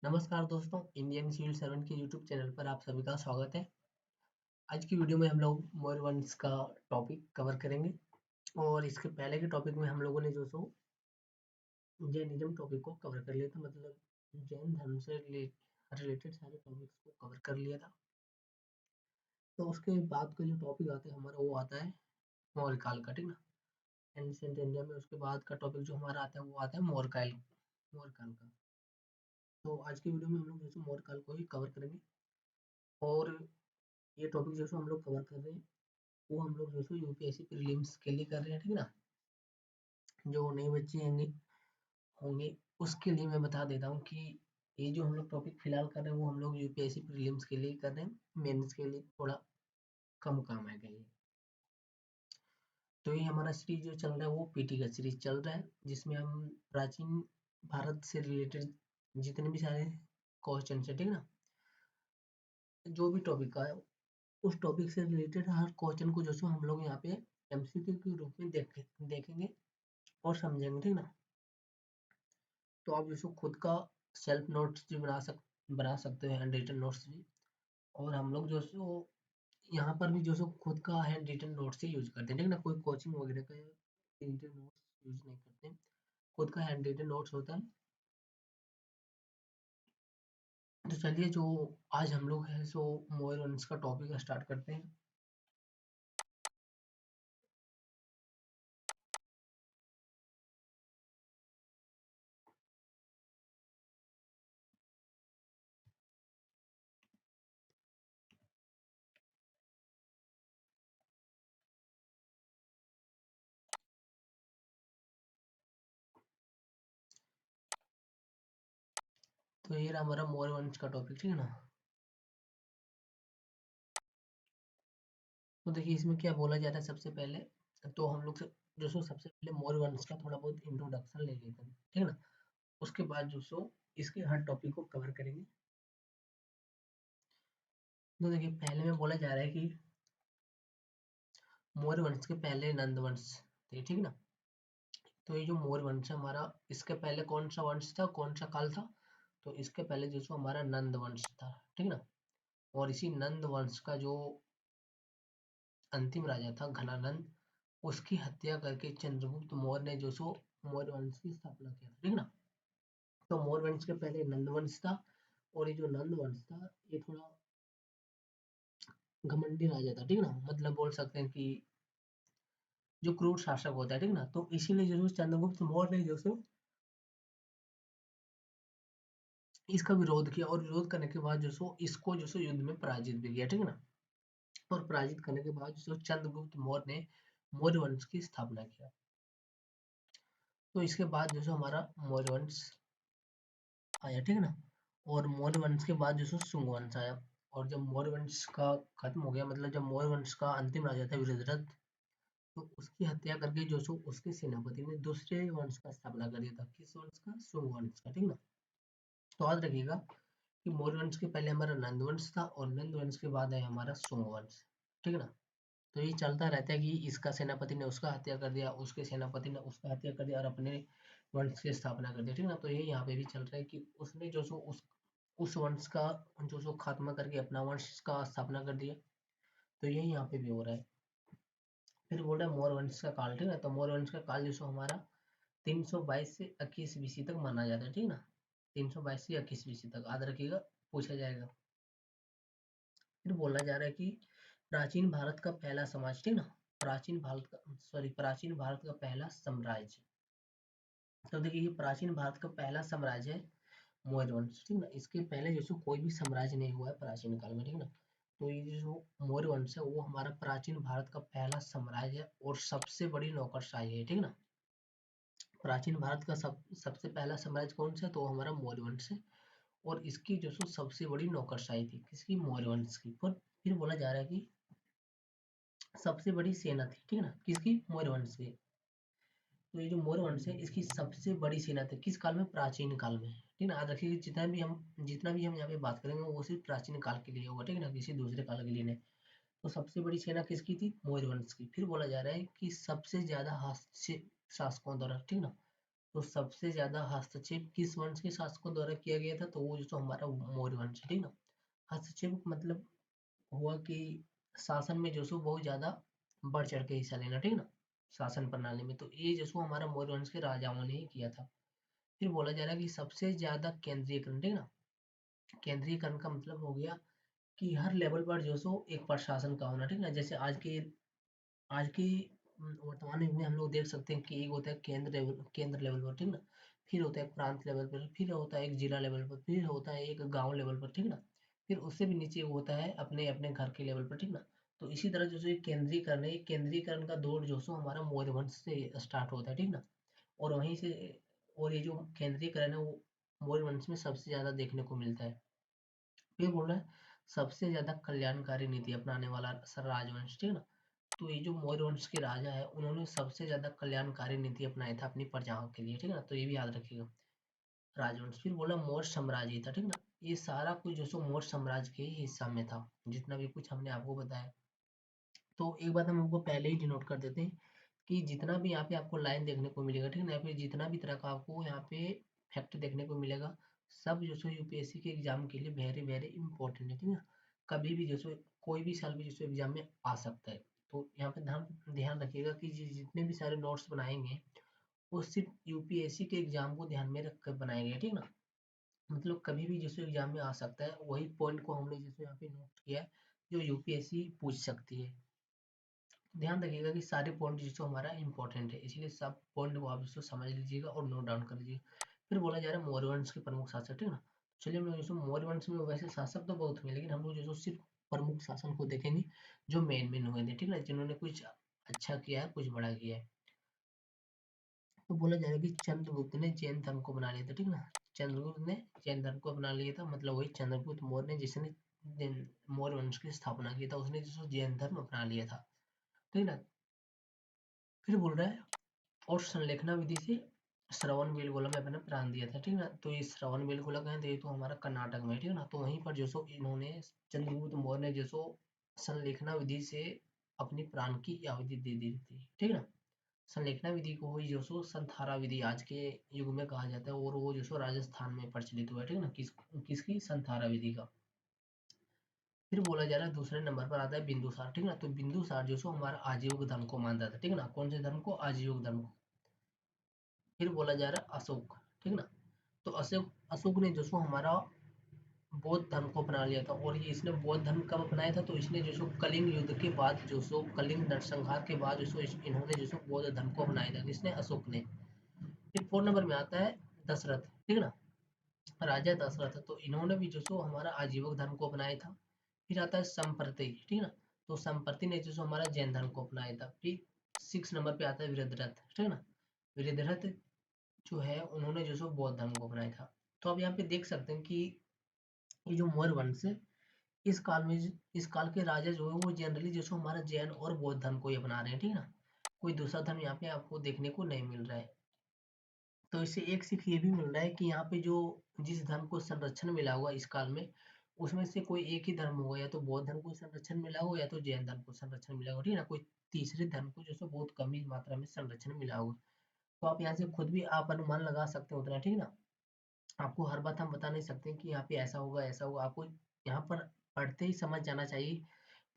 नमस्कार दोस्तों, Indian civil servant के यूट्यूब चैनल पर आप सभी का स्वागत है। आज की वीडियो में हम लोग मौर्य वंश का टॉपिक कवर करेंगे और इसके पहले के टॉपिक में हम लोगों ने जो सो जैनिज्म टॉपिक को कवर कर लिया था, मतलब जैन धर्म से रिलेटेड सारे टॉपिक्स को कवर कर लिया था। तो उसके बाद का जो टॉपिक आता है हमारा वो आता है मौर्य काल का, ठीक ना। एंशिएंट इंडिया में उसके बाद का टॉपिक जो हमारा आता है वो आता है मौर्य काल का। तो आज की वीडियो में हम लोग जो सो मौर्य काल को ही कवर करेंगे और ये टॉपिक जो सो हम लोग कवर कर रहे हैं वो हम लोग जो सो यूपीएससी प्रीलिम्स के लिए कर रहे हैं, ठीक ना। जो नए बच्चे होंगे होंगे उसके लिए मैं बता देता हूँ कि ये जो हम लोग टॉपिक फिलहाल कर रहे हैं वो हम लोग यूपीएससी प्रीलिम्स के लिए कर रहे हैं। मेंस के लिए थोड़ा कम काम आएगा ये। तो ये हमारा सीरीज जो चल रहा है वो पीटी का सीरीज चल रहा है, जिसमें हम प्राचीन भारत से रिलेटेड जितने भी सारे क्वेश्चन है, ठीक ना, जो भी टॉपिक का है उस टॉपिक से रिलेटेड हर क्वेश्चन को जो सो हम लोग यहाँ पे एमसीक्यू के रूप में देखेंगे और समझेंगे, ठीक ना। तो आप जो खुद का सेल्फ नोट्स भी बना सकते हो, हैंड रिटन नोट्स भी। और हम लोग जो सो यहाँ पर भी जो सो खुद का हैंड रिटन नोट्स ही यूज करते हैं, ठीक ना। कोई कोचिंग वगैरह का प्रिंटेड नोट्स यूज नहीं करते हैं, खुद का हैंड रिटन नोट्स होता है। तो चलिए, जो आज हम लोग है सो मौर्य वंश का टॉपिक स्टार्ट करते हैं। तो ये रहा हमारा मौर्य वंश का टॉपिक, ठीक है ना। तो देखिए इसमें क्या बोला जा रहा है सबसे पहले। तो हम लोग जो सो सबसे पहले मौर्य वंश का थोड़ा बहुत इंट्रोडक्शन ले लेते हैं, ठीक है ना। उसके बाद जो सो इसके हर टॉपिक को कवर करेंगे। तो देखिए पहले में बोला जा रहा है कि मौर्य वंश के पहले नंद वंश थे, ठीक ना। तो ये जो मौर्य वंश है हमारा, इसके पहले कौन सा वंश था, कौन सा काल था। तो इसके पहले जो सो हमारा नंद वंश था, ठीक ना। और इसी नंद वंश का जो अंतिम राजा था घनानंद, उसकी हत्या करके चंद्रगुप्त मौर्य ने जो सो मौर्य वंश की स्थापना किया था, ठीक ना। तो मौर्य वंश के पहले नंद वंश था और ये जो नंद वंश था ये थोड़ा घमंडी राजा था, ठीक ना। मतलब बोल सकते हैं कि जो क्रूर शासक होता है, ठीक ना। तो इसीलिए जो चंद्रगुप्त मौर्य ने जो सो इसका विरोध किया और विरोध करने के बाद जो सो इसको जो सो युद्ध में पराजित भी किया, ठीक है ना। और पराजित करने के बाद जो सो चंद्रगुप्त मौर्य ने मौर्य वंश की स्थापना किया। तो इसके बाद जो सो हमारा मौर्य वंश आया, ठीक है ना। और मौर्य वंश के बाद जो सो शुंग वंश आया। और जब मौर्य वंश का खत्म हो गया, मतलब जब मौर्य वंश का अंतिम राजा था वीरभद्र, तो उसकी हत्या करके जो सो उसके सेनापति ने दूसरे वंश का स्थापना कर दिया था। किस वंश का, शुंग वंश का, ठीक ना। तो याद रखिएगा कि मौर्य वंश के पहले हमारा नंद वंश था और नंद वंश के बाद है हमारा शुंग वंश, ठीक है ना। तो ये चलता रहता है कि इसका सेनापति ने उसका हत्या कर दिया, उसके सेनापति ने उसका हत्या कर दिया और अपने वंश की स्थापना कर दी, ठीक है ना। तो ये यहाँ पे भी चल रहा है कि उसने जो सो उस वंश का जो सो खात्मा करके अपना वंश का स्थापना कर दिया। तो यही यहाँ पे भी हो रहा है। फिर बोल रहा है मौर्य वंश का काल, ठीक है। तो मौर्य वंश का काल जो सो हमारा 322 से 21 बीसी तक माना जाता है, ठीक ना। 322 से 21 बीसी तक याद रखिएगा, पूछा जाएगा। फिर बोला जा रहा है कि प्राचीन भारत का पहला समाज, ठीक ना। प्राचीन भारत का पहला साम्राज्य। तो देखिए ये प्राचीन भारत का पहला साम्राज्य है मौर्य वंश, ठीक ना। इसके पहले जो सो कोई भी साम्राज्य नहीं हुआ है प्राचीन काल में, ठीक ना। तो ये जो मौर्य वंश है वो हमारा प्राचीन भारत का पहला साम्राज्य है और सबसे बड़ी नौकरशाही है, ठीक ना। प्राचीन भारत का सबसे पहला साम्राज्य कौन सा है, तो हमारा मौर्य वंश है। और इसकी जो सो सबसे बड़ी नौकरशाही थी किसकी, मौर्य वंश की। पर फिर बोला जा रहा है कि सबसे बड़ी सेना थी, ठीक है ना, किसकी, मौर्य वंश की। तो ये जो मौर्य वंश है इसकी सबसे बड़ी सेना थी किस काल में, प्राचीन काल में, ठीक है ना। याद रखिए जितना भी हम यहाँ पे बात करेंगे वो सिर्फ प्राचीन काल के लिए होगा, ठीक है ना, किसी दूसरे काल के लिए नहीं। तो सबसे बड़ी सेना किसकी थी, मौर्य वंश की। फिर बोला जा रहा है कि सबसे ज्यादा शासकों द्वारा, ठीक है ना, तो सबसे ज्यादा हस्तक्षेप किस वंश के शासकों द्वारा किया गया था, तो वो जो हमारा मौर्य वंश है, ठीक ना। हस्तक्षेप मतलब हुआ कि शासन में जो सो बहुत ज्यादा बढ़ चढ़ के हिस्सा लेना, ठीक ना, शासन प्रणाली में, तो ये जो सो हमारा मौर्य वंश के राजाओं ने ही किया था। फिर बोला जा रहा है कि सबसे ज्यादा केंद्रीयकरण, ठीक ना, केंद्रीयकरण का मतलब हो गया कि हर लेवल पर जो सो एक प्रशासन का होना, ठीक ना। जैसे आज के वर्तमान युग में हम लोग देख सकते हैं कि एक होता है केंद्र लेवल पर, ठीक ना, फिर होता है एक प्रांत लेवल पर, फिर होता है एक जिला लेवल पर, फिर होता है एक गांव लेवल पर, ठीक ना, फिर उससे भी नीचे होता है अपने अपने घर के लेवल पर, ठीक ना। तो इसी तरह जो सो ये केंद्रीकरण है, ये केंद्रीकरण का दौर जो सो हमारा मौर्य वंश से स्टार्ट होता है, ठीक ना। और वहीं से, और ये जो केंद्रीकरण है वो मौर्य वंश में सबसे ज्यादा देखने को मिलता है। फिर बोल रहा है सबसे ज्यादा कल्याणकारी नीति अपनाने वाला राजवंश, ठीक ना। तो ये जो मौर्य वंश के राजा है उन्होंने सबसे ज्यादा कल्याणकारी नीति अपनाया था अपनी प्रजाओं के लिए, ठीक है ना, तो ये भी याद रखिएगा। राजवंश, फिर बोला मौर्य साम्राज्य था, ठीक ना। ये सारा कुछ जो सो मौर्य साम्राज्य के ही हिस्सा में था, जितना भी कुछ हमने आपको बताया। तो एक बात हम आपको पहले ही डिनोट कर देते हैं कि जितना भी यहाँ पे आपको लाइन देखने को मिलेगा, ठीक है ना, या फिर जितना भी तरह का आपको यहाँ पे फैक्ट देखने को मिलेगा, सब जो सो यूपीएससी के एग्जाम के लिए वेरी वेरी इंपॉर्टेंट है, ठीक है। कभी भी जो सो कोई भी साल भी जो सो एग्जाम में आ सकता है। तो यहाँ पे ध्यान ध्यान रखिएगा कि जितने भी सारे नोट्स बनाएंगे वो सिर्फ यूपीएससी के एग्जाम को ध्यान में रखकर बनाए गए, ठीक ना। मतलब कभी भी जैसे एग्जाम में आ सकता है, वही पॉइंट को हमने जैसे यहाँ पे नोट किया है जो यूपीएससी पूछ सकती है। ध्यान रखिएगा कि सारे पॉइंट जो हमारा इंपॉर्टेंट है, इसलिए सब पॉइंट को आप इसको समझ लीजिएगा और नोट डाउन कर लीजिएगा। फिर बोला जा रहा है मौर्य वंश के प्रमुख शासक, ठीक है ना। चलिए हम लोग जैसे मौर्य वंश में वैसे शासक तो बहुत हुए, लेकिन हम लोग जो सिर्फ प्रमुख शासन को देखेंगे जो मेन मेन हुए थे, ठीक है ना, जिन्होंने कुछ अच्छा किया है, कुछ बड़ा किया है। तो बोला जा रहा है कि चंद्रगुप्त ने जैन धर्म को बना लिया था, ठीक ना। चंद्रगुप्त ने जैन धर्म को अपना लिया था, मतलब वही चंद्रगुप्त मौर्य ने जिसने मौर्य वंश की स्थापना की था, उसने जो जैन धर्म अपना लिया था, ठीक ना। फिर बोल रहा है और संलेखना विधि से श्रवण बेलगोला में अपना प्राण दिया था, ठीक ना। तो ये श्रवण बेलगोला कहें तो ये तो हमारा कर्नाटक में है, ठीक है ना। तो वहीं पर जो सो इन्होंने चंद्रगुप्त मौर्य ने जो सो संलेखना विधि से अपनी प्राण की आहुति दे दी थी, ठीक है ना। संलेखना विधि को ही जो सो संथारा विधि आज के युग में कहा जाता है, और वो जो सो राजस्थान में प्रचलित हुआ है, ठीक है ना, किसकी संथारा विधि का। फिर बोला जा रहा है दूसरे नंबर पर आता है बिंदुसार, ठीक है ना। तो बिंदुसार जो सो हमारा आजीविक धर्म को मानता था, ठीक है ना, कौन से धर्म को, आजीविक धर्म को। फिर बोला जा रहा है अशोक, ठीक ना। तो अशोक अशोक ने जो सो हमारा बौद्ध धर्म को अपना लिया था, और ये इसने बौद्ध धर्म कब अपनाया था, तो इसने जो सो कलिंग युद्ध के बाद जो सो कलिंग नरसंहार के बाद जो सो इन्होंने जो सो बौद्ध धर्म को अपनाया था, किसने, अशोक ने। फिर 4 नंबर में आता है दशरथ, ठीक है ना, राजा दशरथ, तो इन्होंने भी जो सो हमारा आजीवक धर्म को अपनाया था। फिर आता है संप्रति, ठीक है ना। तो संप्रति ने जो सो हमारा जैन धर्म को अपनाया था। फिर 6 नंबर पे आता है वीरभद्र, ठीक है ना। वीरभद्र जो है उन्होंने जो सो बौद्ध धर्म को अपनाया था। तो अब यहाँ पे देख सकते हैं कि ये जो मौर्य वंश है, इस काल के राजा जो है वो जनरली जो सो हमारा जैन और बौद्ध धर्म को ही अपना रहे हैं, ठीक है ना। कोई दूसरा धर्म यहाँ पे आपको देखने को नहीं मिल रहा है। तो इससे एक सीख ये भी मिल रहा है कि यहाँ पे जो जिस धर्म को संरक्षण मिला हुआ इस काल में, उसमें से कोई एक ही धर्म होगा, या तो बौद्ध धर्म को संरक्षण मिला होगा या तो जैन धर्म को संरक्षण मिला होगा, ठीक है ना। कोई तीसरे धर्म को जो सो बहुत कम ही मात्रा में संरक्षण मिला होगा। तो आप यहाँ से खुद भी आप अनुमान लगा सकते हो उतना, ठीक है ना। आपको हर बात हम बता नहीं सकते कि यहाँ पे ऐसा होगा ऐसा होगा, आपको यहाँ पर पढ़ते ही समझ जाना चाहिए।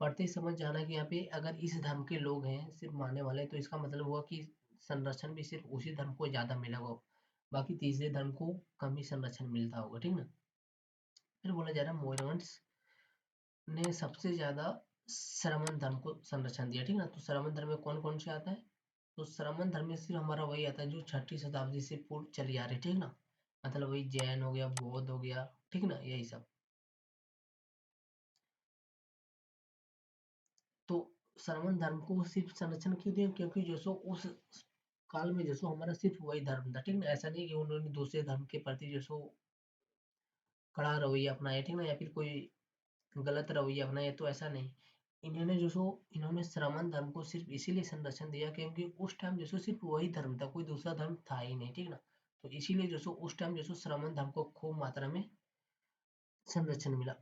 पढ़ते ही समझ जाना कि यहाँ पे अगर इस धर्म के लोग हैं सिर्फ मानने वाले, तो इसका मतलब हुआ कि संरक्षण भी सिर्फ उसी धर्म को ज्यादा मिला होगा, बाकी तीसरे धर्म को कम ही संरक्षण मिलता होगा, ठीक ना। फिर बोला जा रहा है मौर्य वंश ने सबसे ज्यादा श्रमण धर्म को संरक्षण दिया, ठीक ना। तो श्रमण धर्म में कौन कौन से आता है, तो श्रमण धर्म में सिर्फ हमारा वही आता है जो 6ठी शताब्दी से पूर्व चली आ रही, ठीक ना। मतलब वही जैन हो गया, बौद्ध हो गया, ठीक ना, यही सब। तो श्रमण धर्म को सिर्फ संरक्षण क्यों दिया, क्योंकि जो सो उस काल में जो सो हमारा सिर्फ वही धर्म था, ठीक ना। ऐसा नहीं कि उन्होंने दूसरे धर्म के प्रति जो सो कड़ा रवैया अपनाया, ठीक ना, या फिर कोई गलत रवैया अपनाया, तो ऐसा नहीं। इन्होंने जो सो इन्होंने श्रमण धर्म को सिर्फ इसीलिए संरक्षण दिया क्योंकि उस टाइम जो सो सिर्फ वही धर्म था, कोई दूसरा धर्म था ही नहीं, ठीक ना। तो इसीलिए जो सो उस टाइम जो सो श्रमण धर्म को खूब मात्रा में संरक्षण मिला।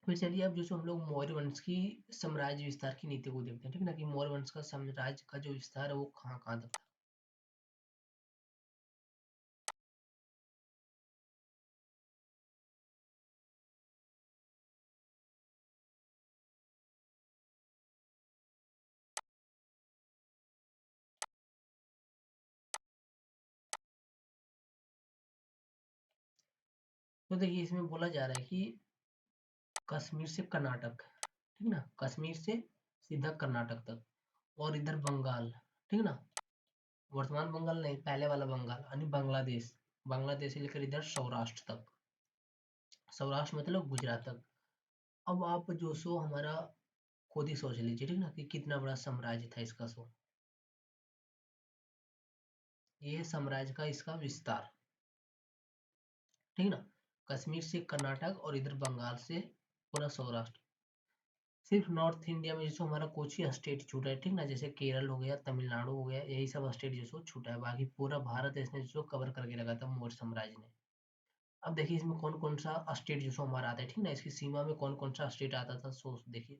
फिर चलिए अब जो सो हम लोग मौर्य वंश की साम्राज्य विस्तार की नीति को देखते हैं, ठीक है ना, कि मौर्य वंश का साम्राज्य का जो विस्तार है वो कहाँ कहाँ तक था। तो देखिए इसमें बोला जा रहा है कि कश्मीर से कर्नाटक, ठीक ना, कश्मीर से सीधा कर्नाटक तक, और इधर बंगाल, ठीक ना, वर्तमान बंगाल नहीं, पहले वाला बंगाल यानी बांग्लादेश, बांग्लादेश से लेकर इधर सौराष्ट्र तक, सौराष्ट्र मतलब गुजरात तक। अब आप जो सो हमारा खुद ही सोच लीजिए, ठीक ना, कि कितना बड़ा साम्राज्य था इसका सो, ये साम्राज्य का इसका विस्तार, ठीक ना, कश्मीर से कर्नाटक और इधर बंगाल से पूरा सौराष्ट्र। सिर्फ नॉर्थ इंडिया में जैसे हमारा कुछ ही स्टेट छूटा है, ठीक ना, जैसे केरल हो गया, तमिलनाडु हो गया, यही सब स्टेट जैसे छूटा है, बाकी पूरा भारत इसने जो कवर करके रखा था मौर्य साम्राज्य ने। अब देखिए इसमें कौन कौन सा स्टेट जो हमारा आता है, ठीक ना, इसकी सीमा में कौन कौन सा स्टेट आता था, सो देखिए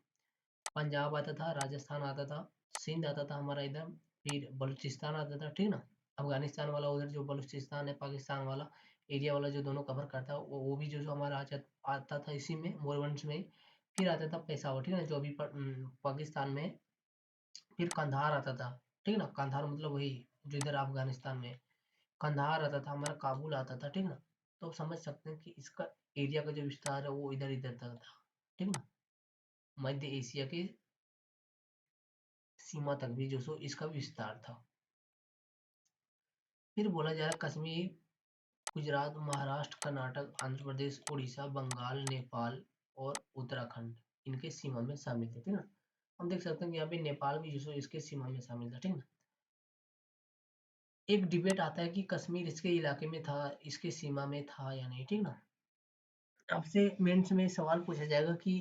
पंजाब आता था, राजस्थान आता था, सिंध आता था हमारा इधर, फिर बलूचिस्तान आता था, ठीक ना, अफगानिस्तान वाला उधर जो बलूचिस्तान है, पाकिस्तान वाला एरिया वाला जो दोनों कवर करता है, वो भी जो हमारा आता था इसी में मोरवंश में। फिर आता था पेशावर, ठीक है ना, जो अभी पाकिस्तान में। फिर कंधार आता था, ठीक ना, कंधार मतलब वही जो इधर अफगानिस्तान में, कंधार आता था हमारा, काबुल आता था, ठीक ना। तो आप समझ सकते हैं कि इसका एरिया का जो विस्तार है वो इधर इधर तक था, ठीक ना, मध्य एशिया के सीमा तक भी जो सो इसका विस्तार था। फिर बोला जा रहा है कश्मीर गुजरात, महाराष्ट्र, कर्नाटक, आंध्र प्रदेश, उड़ीसा, बंगाल, नेपाल और उत्तराखंड इनके सीमा में शामिल थे, ठीक ना। हम देख सकते हैं कि यहाँ पे नेपाल भी जो सो इसके सीमा में शामिल था, ठीक ना। एक डिबेट आता है कि कश्मीर इसके इलाके में था, इसके सीमा में था या नहीं, ठीक ना। आपसे मेंस में सवाल पूछा जाएगा कि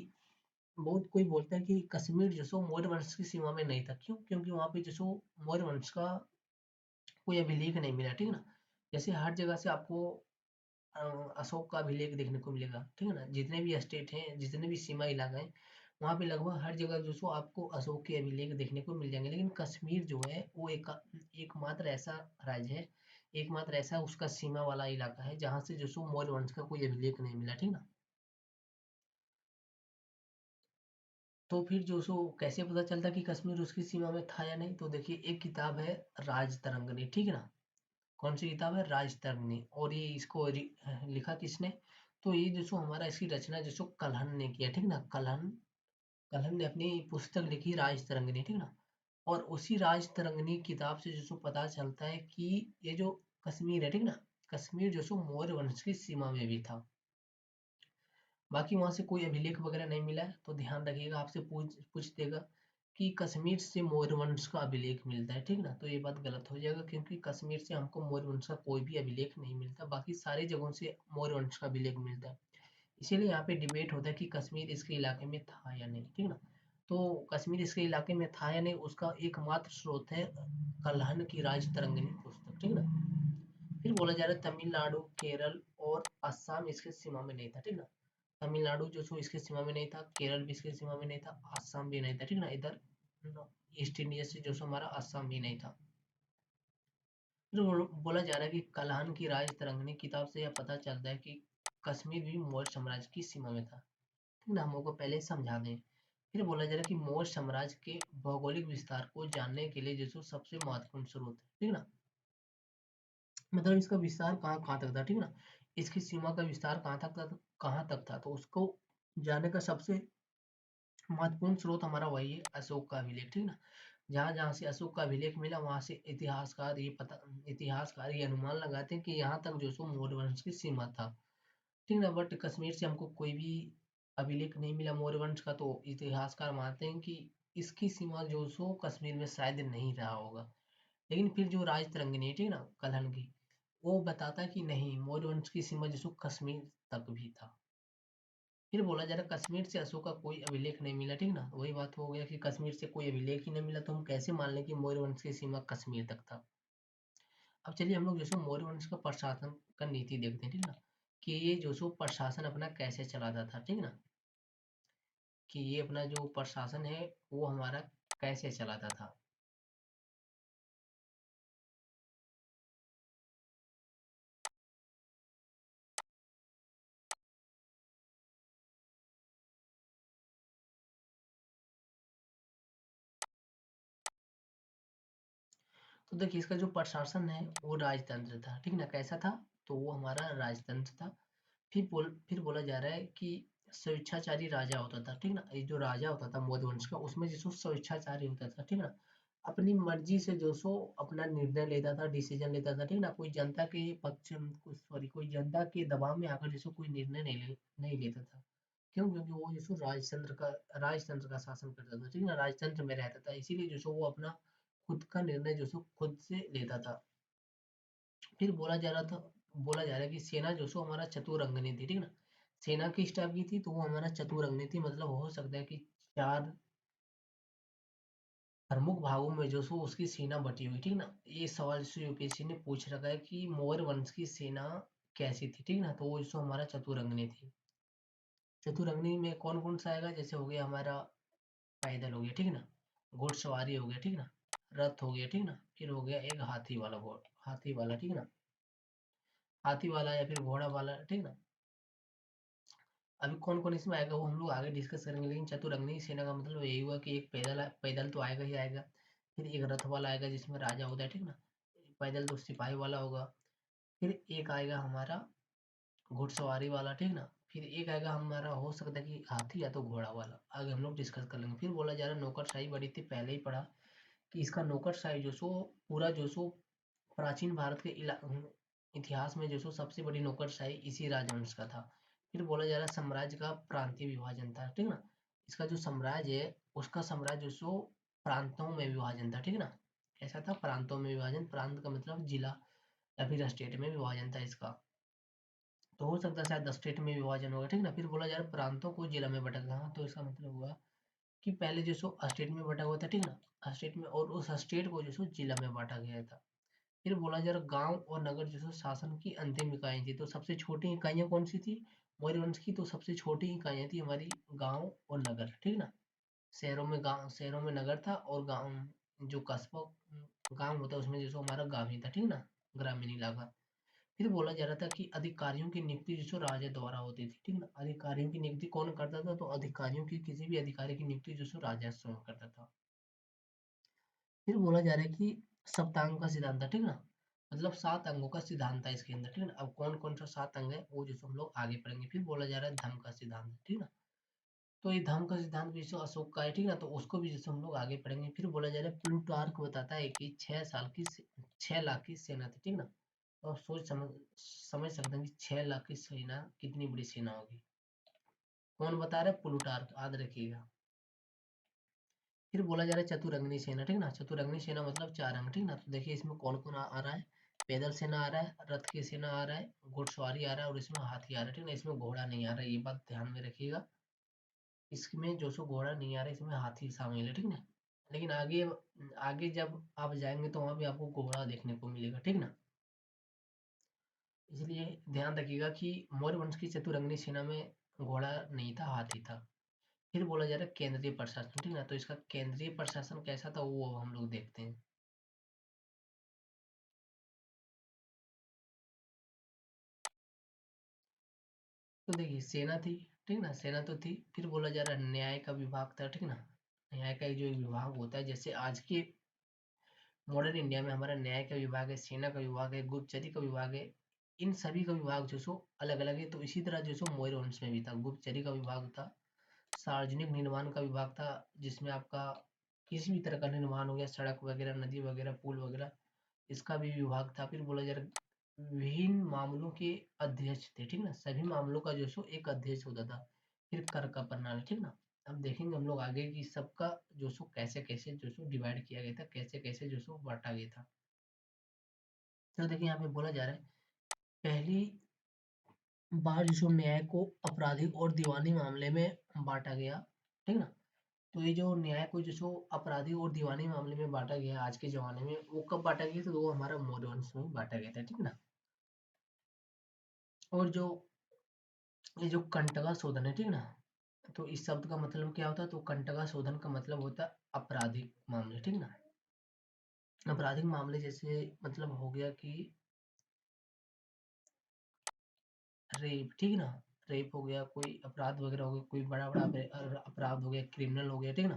बहुत कोई बोलता है कि कश्मीर जो सो मौर्य वंश की सीमा में नहीं था, क्यों, क्योंकि वहां पे जो सो मौर्य वंश का कोई अभिलेख नहीं मिला, ठीक ना। जैसे हर जगह से आपको अ, अशोक का अभिलेख देखने को मिलेगा, ठीक है ना, जितने भी स्टेट हैं, जितने भी सीमा इलाका है, वहाँ पे लगभग हर जगह जो सो आपको अशोक के अभिलेख देखने को मिल जाएंगे, लेकिन कश्मीर जो है वो एकमात्र ऐसा राज्य है, एकमात्र ऐसा उसका सीमा वाला इलाका है जहाँ से जो सो मौर्य वंश का कोई अभिलेख नहीं मिला, ठीक ना। तो फिर जो सो कैसे पता चलता कि कश्मीर उसकी सीमा में था या नहीं, तो देखिए एक किताब है राजतरंगिणी, ठीक है ना। कौन सी किताब है, राजतरंगिणी, और ये इसको लिखा किसने, तो ये जो सो हमारा इसकी रचना जो सो कलहन ने किया, ठीक ना, कलहन, कलहन ने अपनी पुस्तक लिखी राजतरंगिणी, ठीक ना। और उसी राजतरंगिणी किताब से जो सो पता चलता है कि ये जो कश्मीर है, ठीक ना, कश्मीर जो सो मौर्य वंश की सीमा में भी था। बाकी वहां से कोई अभिलेख वगैरह नहीं मिला है, तो ध्यान रखिएगा, आपसे पूछ पूछ देगा कि कश्मीर से मौर्य वंश का अभिलेख मिलता है, ठीक ना, तो ये बात गलत हो जाएगा, क्योंकि कश्मीर से हमको मौर्य वंश का कोई भी अभिलेख नहीं मिलता, बाकी सारी जगहों से मौर्य वंश का अभिलेख मिलता है। इसीलिए यहाँ पे डिबेट होता है कि कश्मीर इसके इलाके में था या नहीं, ठीक ना। तो कश्मीर इसके इलाके में था या नहीं, उसका एकमात्र स्रोत है कल्हन की राजतरंगिणी पुस्तक, ठीक ना। फिर बोला जा रहा है तमिलनाडु, केरल और असम इसके सीमा में नहीं था, ठीक ना। तमिलनाडु जो सो इसके सीमा में नहीं था, केरल भी इसके सीमा में नहीं था, असम भी नहीं था, ठीक ना, इधर ईस्ट इंडिया से जो सो हमारा असम भी नहीं था। फिर बोला जा रहा है कि कल्हन की राजतरंगिणी किताब से यह पता चलता है कि कश्मीर भी मौर्य साम्राज्य की सीमा में था, ठीक ना, हम लोग को पहले समझा दें। फिर बोला जा रहा है कि मौर्य साम्राज्य के भौगोलिक विस्तार को जानने के लिए जो सो सबसे महत्वपूर्ण स्रोत है, ठीक ना, मतलब इसका विस्तार कहाँ कहाँ तक था, ठीक ना, इसकी सीमा का विस्तार कहाँ तक था, कहाँ तक था, तो उसको जानने का सबसे महत्वपूर्ण स्रोत हमारा वही है अशोक का अभिलेख, ठीक ना। जहाँ जहाँ से अशोक का अभिलेख मिला वहां से इतिहासकार ये अनुमान लगाते हैं कि यहाँ तक जो सो मौर्य वंश की सीमा था, ठीक ना। बट कश्मीर से हमको कोई भी अभिलेख नहीं मिला मौर्य वंश का, तो इतिहासकार मानते हैं कि इसकी सीमा जो सो कश्मीर में शायद नहीं रहा होगा। लेकिन फिर जो राजतरंगिणी है, ठीक ना, कलहन की, वो बताता है कि नहीं, मौर्य वंश की सीमा जो सो कश्मीर तक भी था। फिर बोला जा रहा है कश्मीर से अशोक का कोई अभिलेख नहीं मिला, ठीक ना, वही बात हो गया कि कश्मीर से कोई अभिलेख ही नहीं मिला, तो हम कैसे मान लें कि मौर्य वंश की सीमा कश्मीर तक था। अब चलिए हम लोग जो सो मौर्य वंश का प्रशासन का नीति देखते हैं, ठीक ना, कि ये जो सो प्रशासन अपना कैसे चलाता था, ठीक ना, कि ये अपना जो प्रशासन है वो हमारा कैसे चलाता था। तो देखिए इसका जो प्रशासन है वो राजतंत्र था, ठीक ना, कैसा था, तो वो हमारा राजतंत्र था। फिर बोला जा रहा है कि स्वेच्छाचारी राजा होता था, ठीक ना। ये जो राजा होता था मौर्य वंश का, उसमें जो सो स्वेच्छाचारी होता था, ठीक ना। अपनी मर्जी से जो सो अपना निर्णय लेता था, डिसीजन लेता था, ठीक ना। कोई जनता के पक्ष सॉरी कोई जनता के दबाव में आकर जैसे कोई निर्णय नहीं लेता था। क्यों? क्योंकि वो जो सो राजतंत्र का शासन करता था, ठीक ना। राजतंत्र में रहता था, इसीलिए जो सो वो अपना खुद का निर्णय जो सो खुद से लेता था। फिर बोला जा रहा है कि सेना जो सो हमारा चतुरंगनी थी, ठीक ना। सेना किस टाइप की थी? तो वो हमारा चतुरंगनी थी, मतलब हो सकता है कि चार प्रमुख भागों में जो सो उसकी सेना बटी हुई, ठीक ना। ये सवाल जो यूपीएससी ने पूछ रखा है कि मौर्य वंश की सेना कैसी थी, ठीक ना। तो वो जो सो हमारा चतुरंगनी थी। चतुरंगनी में कौन कौन सा आएगा? जैसे हो गया हमारा पैदल हो गया, ठीक ना। घुड़सवारी हो गया, ठीक ना। रथ हो गया, ठीक ना। फिर हो गया एक हाथी वाला, ठीक ना। हाथी वाला या फिर घोड़ा वाला, ठीक ना। अभी कौन कौन इसमें आएगा वो हम लोग आगे डिस्कस करेंगे, लेकिन चतुरंगनी सेना का मतलब यही हुआ कि एक पैदल तो आएगा ही आएगा। फिर एक रथ वाला आएगा जिसमें राजा होता है, ठीक ना। पैदल तो सिपाही वाला होगा। फिर एक आएगा हमारा घुड़सवारी वाला, ठीक ना। फिर एक आएगा हमारा हो सकता है कि हाथी या तो घोड़ा वाला, आगे हम लोग डिस्कस कर लेंगे। फिर बोला जा रहा है नौकरशाही बड़ी थी, पहले ही पढ़ा कि इसका नौकरशाही जो सो पूरा जो सो प्राचीन भारत के इतिहास में जो सो सबसे बड़ी नौकरशाही इसी राजवंश का था। फिर बोला जा रहा है साम्राज्य का प्रांतीय विभाजन था, ठीक ना। इसका जो साम्राज्य है उसका साम्राज्य जो सो प्रांतों में विभाजन था, ठीक ना। ऐसा था, प्रांतों में विभाजन, प्रांत का मतलब जिला या फिर स्टेट में विभाजन था इसका। तो हो सकता है शायद स्टेट में विभाजन होगा, ठीक ना। फिर बोला जा रहा है प्रांतों को जिला में बंटा था, तो इसका मतलब हुआ कि पहले जो सो स्टेट में बटा हुआ था, ठीक ना। स्टेट में, और उस स्टेट को जो सो जिला में बांटा गया था। फिर बोला जा रहा गांव और नगर जो सो शासन की अंतिम इकाई थी, तो सबसे छोटी इकाइयां कौन सी थी मौर्य वंश की? तो सबसे छोटी इकाइयां थी हमारी गांव और नगर, ठीक ना। शहरों में नगर था, और गांव जो कस्बा गांव होता है उसमें जो सो हमारा गांव ही था, ठीक ना, ग्रामीण इलाका। फिर बोला जा रहा था कि अधिकारियों की नियुक्ति जो सो राजा द्वारा होती थी, ठीक ना। अधिकारियों की नियुक्ति कौन करता था? तो अधिकारियों की किसी भी अधिकारी की नियुक्ति जो सो राजा स्वयं करता था। फिर बोला जा रहा है कि सप्तांग का सिद्धांत था, ठीक ना। मतलब 7 अंगों का सिद्धांत था इसके अंदर, ठीक ना। अब कौन कौन सा 7 अंग है वो जो हम लोग आगे पढ़ेंगे। फिर बोला जा रहा है धम्म का सिद्धांत, ठीक ना। तो ये धम्म का सिद्धांत भी जो अशोक का है, ठीक ना, तो उसको भी जैसे हम लोग आगे पढ़ेंगे। फिर बोला जा रहा है प्लूटार्क बताता है कि 6 लाख की सेना थी, ठीक ना। तो आप समझ सकते हैं कि 6 लाख की सेना कितनी बड़ी सेना होगी। कौन बता रहा है? प्लूटार्क, याद रखिएगा। फिर बोला जा रहा है चतुरंगनी सेना, ठीक ना। चतुरंगनी सेना मतलब 4 अंग, ठीक ना। तो देखिए इसमें कौन कौन आ रहा है। पैदल सेना आ रहा है, रथ की सेना आ रहा है, घुड़सवारी आ रहा है, और इसमें हाथी आ रहा है, ठीक ना। इसमें घोड़ा नहीं आ रहा है, ये बात ध्यान में रखिएगा। इसमें जो सो घोड़ा नहीं आ रहा है, इसमें हाथी शामिल है, ठीक ना। लेकिन आगे आगे जब आप जाएंगे तो वहां भी आपको घोड़ा देखने को मिलेगा, ठीक ना। इसलिए ध्यान रखिएगा कि मौर्य वंश की चतुरंगनी सेना में घोड़ा नहीं था, हाथी था। फिर बोला जा रहा है केंद्रीय प्रशासन, ठीक ना। तो इसका केंद्रीय प्रशासन कैसा था वो हम लोग देखते हैं। तो देखिए सेना थी, ठीक ना, सेना तो थी। फिर बोला जा रहा है न्याय का विभाग था, ठीक ना। न्याय का जो विभाग होता है, जैसे आज के मॉडर्न इंडिया में हमारा न्याय का विभाग है, सेना का विभाग है, गुप्तचरी का विभाग है। इन सभी का विभाग जो सो अलग अलग है। तो इसी तरह जो सो मौर्य वंश में भी था, गुप्तचरी का विभाग था, सार्वजनिक निर्माण का विभाग था, जिसमें आपका किसी भी तरह का निर्माण हो गया, सड़क वगैरह, नदी वगैरह, पुल वगैरह, इसका भी विभाग था। फिर बोला जा रहा विभिन्न मामलों के अध्यक्ष थे, ठीक ना। सभी मामलों का जो सो एक अध्यक्ष होता था। फिर कर का प्रणाली, ठीक ना। अब देखेंगे हम लोग आगे कि सबका जो सो कैसे कैसे जो सो डिवाइड किया गया था, कैसे कैसे जो सो बांटा गया था। तो देखिए यहाँ पे बोला जा रहा है पहली बार जो सो न्याय को आपराधिक और दीवानी मामले में बांटा गया, ठीक ना। तो ये जो न्याय को जो सो आपराधिक और दीवानी मामले में बांटा गया आज के जमाने में, वो कब बांटा गया था? तो वो हमारा मौर्य वंश में बांटा गया था, ठीक ना। और जो ये जो कंटका शोधन है, ठीक ना। तो इस शब्द का मतलब क्या होता है? तो कंटका शोधन का मतलब होता है आपराधिक मामले, ठीक ना। आपराधिक मामले जैसे मतलब हो गया कि रेप, ठीक ना। रेप हो गया, कोई अपराध वगैरह हो गया, कोई बड़ा बड़ा अपराध हो गया, क्रिमिनल हो गया, ठीक ना।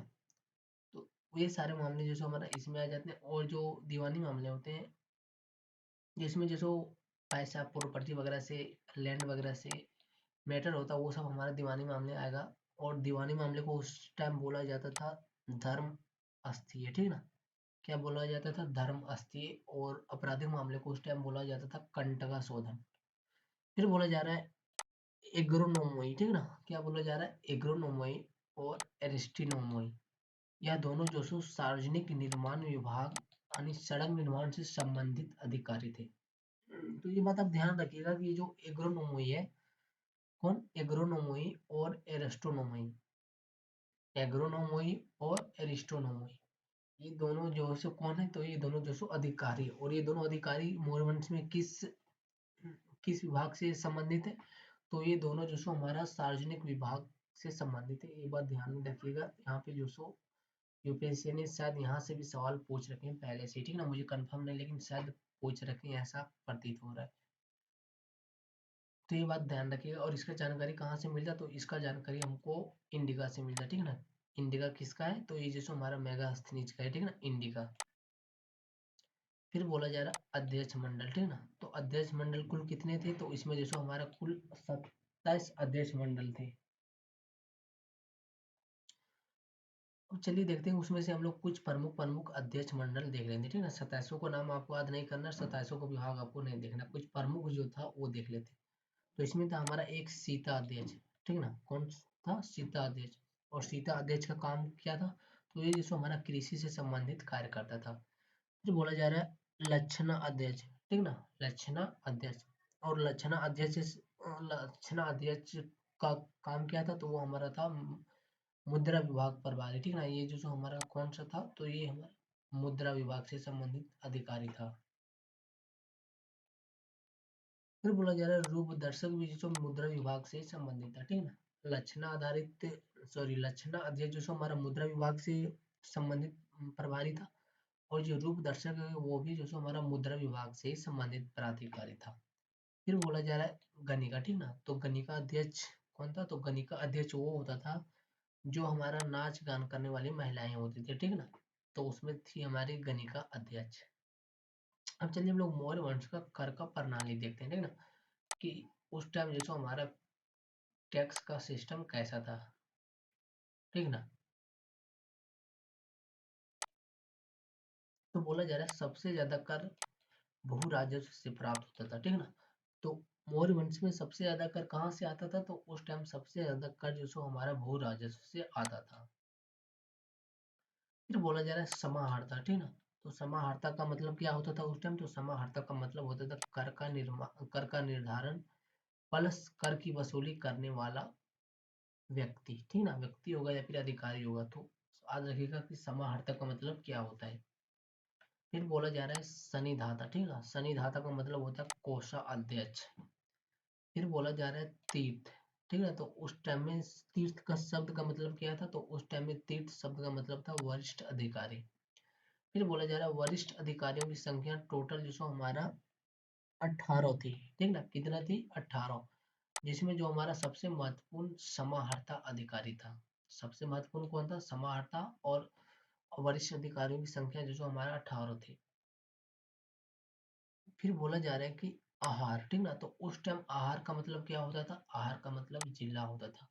तो ये सारे मामले जो सो हमारा इसमें आ जाते हैं। और जो दीवानी मामले होते हैं, जिसमें जो सो पैसा प्रॉपर्टी वगैरह से, लैंड वगैरह से, मैटर होता वो सब हमारा दीवानी मामले आएगा। और दीवानी मामले को उस टाइम बोला जाता था धर्म अस्थीय, ठीक ना। क्या बोला जाता था? धर्म अस्थीय। और आपराधिक मामले को उस टाइम बोला जाता था कंटका शोधन। फिर बोला जा रहा है एग्रोनोमोई, ठीक ना। क्या बोला जा रहा है? एग्रोनोमोई और एरिस्टिनोमोई, यह दोनों जो सो सार्वजनिक निर्माण विभाग यानी सड़क निर्माण से संबंधित अधिकारी थे। तो ये बात आप ध्यान रखिएगा कि जो एग्रोनोमोई है, कौन? एग्रोनोमोई और एरिस्टोनोमोई, एग्रोनोमोई और एरिस्टोनोमोई, ये दोनों जो है सो कौन है? तो ये दोनों जो सो अधिकारी, और ये दोनों अधिकारी मौर्य वंश में किस किस विभाग से संबंधित है? तो ये दोनों जो सो हमारा सार्वजनिक विभाग से संबंधित है। ये बात ध्यान में रखिएगा। यहाँ पे जो सो यूपीएससी ने शायद यहाँ से भी सवाल पूछ रखे हैं पहले से, ठीक ना, मुझे कंफर्म नहीं, लेकिन शायद पूछ रखे हैं, ऐसा प्रतीत हो रहा है। तो ये बात ध्यान रखिएगा। और इसका जानकारी कहाँ से मिलता? तो इसका जानकारी हमको इंडिका से मिलता है, ठीक ना। इंडिका किसका है? तो ये जो हमारा मेगास्थनीज का है, ठीक ना, इंडिका। फिर बोला जा रहा है अध्यक्ष मंडल, ठीक ना। तो अध्यक्ष मंडल कुल कितने थे? तो इसमें जैसे हमारा कुल 27 अध्यक्ष मंडल थे। अब चलिए देखते हैं, उसमें से हम लोग कुछ प्रमुख प्रमुख अध्यक्ष मंडल देख लेते हैं, ठीक ना। 27 को नाम आपको याद नहीं करना, 27 को विभाग आपको नहीं देखना, कुछ प्रमुख जो था वो देख लेते हैं। तो इसमें था हमारा एक सीता अध्यक्ष, ठीक ना। कौन था? सीता अध्यक्ष। और सीता अध्यक्ष का काम क्या था? तो ये जो हमारा कृषि से संबंधित कार्य करता था। फिर बोला जा रहा है लक्षणा अध्यक्ष, ठीक ना, लक्षणा अध्यक्ष। और लक्षणा अध्यक्ष का काम क्या था? तो वो हमारा था मुद्रा विभाग प्रभारी, ठीक ना। ये जो हमारा कौन सा था? तो ये हमारा मुद्रा विभाग से संबंधित अधिकारी था। फिर बोला जा रहा है रूप दर्शक भी जो मुद्रा विभाग से संबंधित था, ठीक ना। लक्षणा आधारित, सॉरी, लक्षणा अध्यक्ष जो हमारा मुद्रा विभाग से संबंधित प्रभारी था। और जो रूप दर्शक है वो भी जो हमारा मुद्रा विभाग से संबंधित प्राधिकारी था। फिर बोला जा रहा है गणिका, ठीक ना। तो गणिका अध्यक्ष कौन था? तो गणिका अध्यक्ष वो होता था जो हमारा नाच गान करने वाली महिलाएं होती थी, ठीक ना। तो उसमें थी हमारी गणिका अध्यक्ष। अब चलिए हम लोग मौर्य वंश का कर का प्रणाली देखते हैं, ठीक ना, कि उस टाइम जैसे हमारा टैक्स का सिस्टम कैसा था, ठीक ना। तो बोला जा रहा है सबसे ज्यादा कर भू राजस्व से प्राप्त होता था, ठीक ना। तो मौर्य वंश में सबसे ज्यादा कर कहाँ से आता था? तो उस टाइम सबसे ज्यादा कर जो सो हमारा भू राजस्व से आता था। फिर बोला जा रहा है समाहर्ता, ठीक ना। तो समाहर्ता का मतलब क्या होता था उस टाइम? तो समाहर्ता का मतलब होता था कर का निर्धारण प्लस कर की वसूली करने वाला व्यक्ति, ठीक ना, व्यक्ति होगा या फिर अधिकारी होगा। तो याद रखिएगा कि समाहर्ता का मतलब क्या होता है। फिर बोला जा रहा है सनिधाता, ठीक ना। सनिधाता का मतलब होता है कोषाध्यक्ष। फिर बोला जा रहा है तीर्थ, ठीक है। तो उस टाइम में तीर्थ का शब्द का मतलब क्या था? तो उस टाइम में तीर्थ शब्द का मतलब था वरिष्ठ अधिकारी। फिर बोला जा रहा है वरिष्ठ अधिकारियों की संख्या टोटल जो सो हमारा 18 थी, ठीक ना। कितना थी? 18। जिसमें जो हमारा सबसे महत्वपूर्ण समाहर्ता अधिकारी था। सबसे महत्वपूर्ण कौन था? समाहर्ता। और वरिष्ठ अधिकारियों की संख्या जो सो हमारा 18 थी। फिर बोला जा रहा है कि आहार, ठीक ना। तो उस टाइम आहार का मतलब क्या होता था? आहार का मतलब जिला होता था।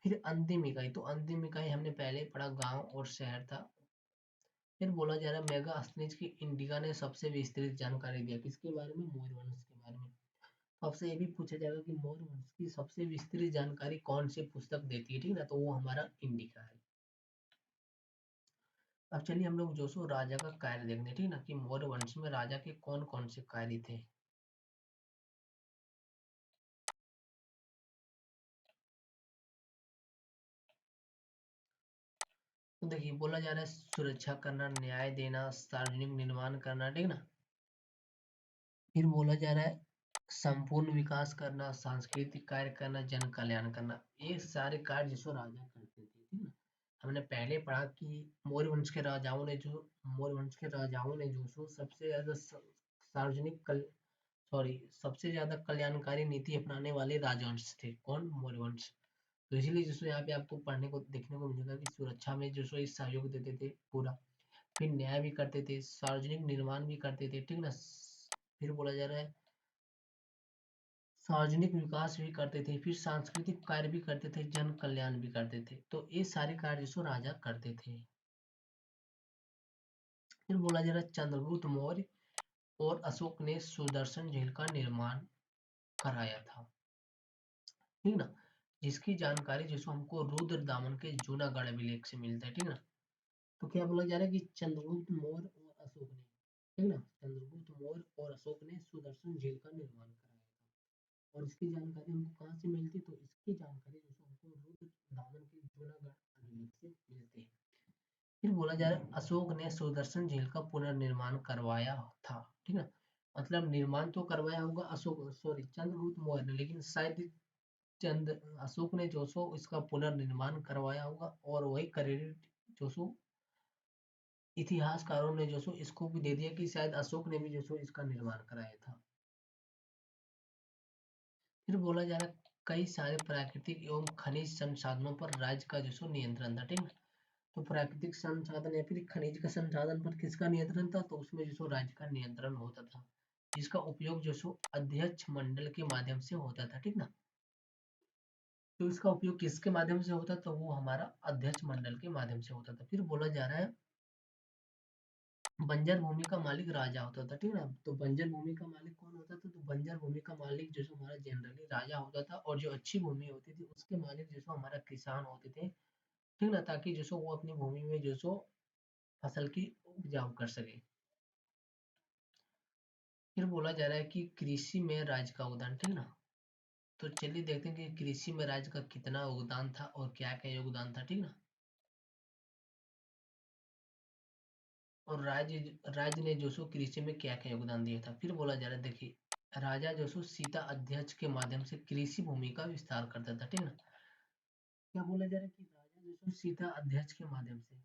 फिर अंतिम इकाई, तो अंतिम इकाई हमने पहले ही पढ़ा, गांव और शहर था। फिर बोला जा रहा है मेगा अस्नीज की इंडिका ने सबसे विस्तृत जानकारी दिया, किसके बारे में? मौर्य वंश के बारे में। तो आपसे ये भी पूछा जाएगा कि मौर्य वंश की सबसे विस्तृत जानकारी कौन सी पुस्तक देती है, ठीक ना। तो वो हमारा इंडिका है। अब चलिए हम लोग जो सो राजा का कार्य देखते हैं, ठीक ना, कि मौर्य वंश में राजा के कौन कौन से कार्य थे। तो देखिए बोला जा रहा है सुरक्षा करना, न्याय देना, सार्वजनिक निर्माण करना, ठीक ना। फिर बोला जा रहा है संपूर्ण विकास करना, सांस्कृतिक कार्य करना, जन कल्याण करना। ये सारे कार्य जिसको राजा करते थे, ठीक ना। हमने पहले पढ़ा कि मौर्य वंश के राजाओं ने जो सो सबसे ज्यादा सार्वजनिक सॉरी, सबसे ज्यादा कल्याणकारी नीति अपनाने वाले राजवंश थे। कौन? मौर्य वंश। तो इसीलिए जिसको यहाँ पे आपको पढ़ने को देखने को मिलेगा कि सुरक्षा में जो सो इस सहयोग देते थे पूरा। फिर न्याय भी करते थे, सार्वजनिक निर्माण भी करते थे, ठीक ना। फिर बोला जा रहा है सार्वजनिक विकास भी करते थे, फिर सांस्कृतिक कार्य भी करते थे, जन कल्याण भी करते थे। तो ये सारे कार्य जो राजा करते थे। फिर बोला जा रहा है चंद्रगुप्त मौर्य और अशोक ने सुदर्शन झील का निर्माण कराया था, ठीक ना। जिसकी जानकारी जैसे हमको रुद्र दामन के जूनागढ़ अभिलेख से मिलता है, ठीक ना। तो क्या बोला जा रहा है कि चंद्रगुप्त मौर्य और अशोक ने, ठीक ना, चंद्रगुप्त मौर्य और अशोक ने सुदर्शन झील का निर्माण कराया था। और इसकी जानकारी हमको कहाँ से मिलती है, तो इसकी जानकारी जैसे हमको रुद्र दामन के जूनागढ़ अभिलेख से मिलती है। फिर बोला जा रहा है अशोक ने सुदर्शन झील का पुनर्निर्माण करवाया था, ठीक है। मतलब निर्माण तो करवाया होगा अशोक, सॉरी चंद्रगुप्त मौर्य ने, लेकिन शायद चंद अशोक ने जो सो इसका पुनर्निर्माण करवाया होगा, और वही क्रेडिट जो सो इतिहासकारों ने जो सो इसको भी दे दिया कि शायद अशोक ने भी जो सो इसका निर्माण कराया था। फिर बोला जा रहा है कई सारे प्राकृतिक एवं खनिज संसाधनों पर राज्य का जो सो नियंत्रण था, ठीक है। तो प्राकृतिक संसाधन या फिर खनिज का संसाधन पर किसका नियंत्रण था, तो उसमें जो सो राज्य का नियंत्रण होता था, जिसका उपयोग जो सो अध्यक्ष मंडल के माध्यम से होता था, ठीक ना। तो इसका उपयोग किसके माध्यम से होता, तो वो हमारा अध्यक्ष मंडल के माध्यम से होता था। फिर बोला जा रहा है बंजर भूमि का मालिक राजा होता था, ठीक है ना। तो बंजर भूमि का मालिक कौन होता था, तो बंजर भूमि का मालिक जो सो हमारा जनरली राजा होता था, और जो अच्छी भूमि होती थी उसके मालिक जो सो हमारा किसान होते थे, ठीक ना, ताकि जो सो वो अपनी भूमि में जो सो फसल की उपजाऊ कर सके। फिर बोला जा रहा है कि कृषि में राज्य का योगदान, ठीक ना। तो चलिए देखते हैं कि कृषि में राज्य का कितना योगदान था और क्या क्या योगदान था, ठीक ना। और राज्य राज्य ने जो सो कृषि में क्या क्या योगदान दिया था। फिर बोला जा रहा है देखिए राजा जो सो सीता अध्यक्ष के माध्यम से कृषि भूमि का विस्तार करता था, ठीक ना। क्या बोला जा रहा है कि राजा जो सो सीता अध्यक्ष के माध्यम से,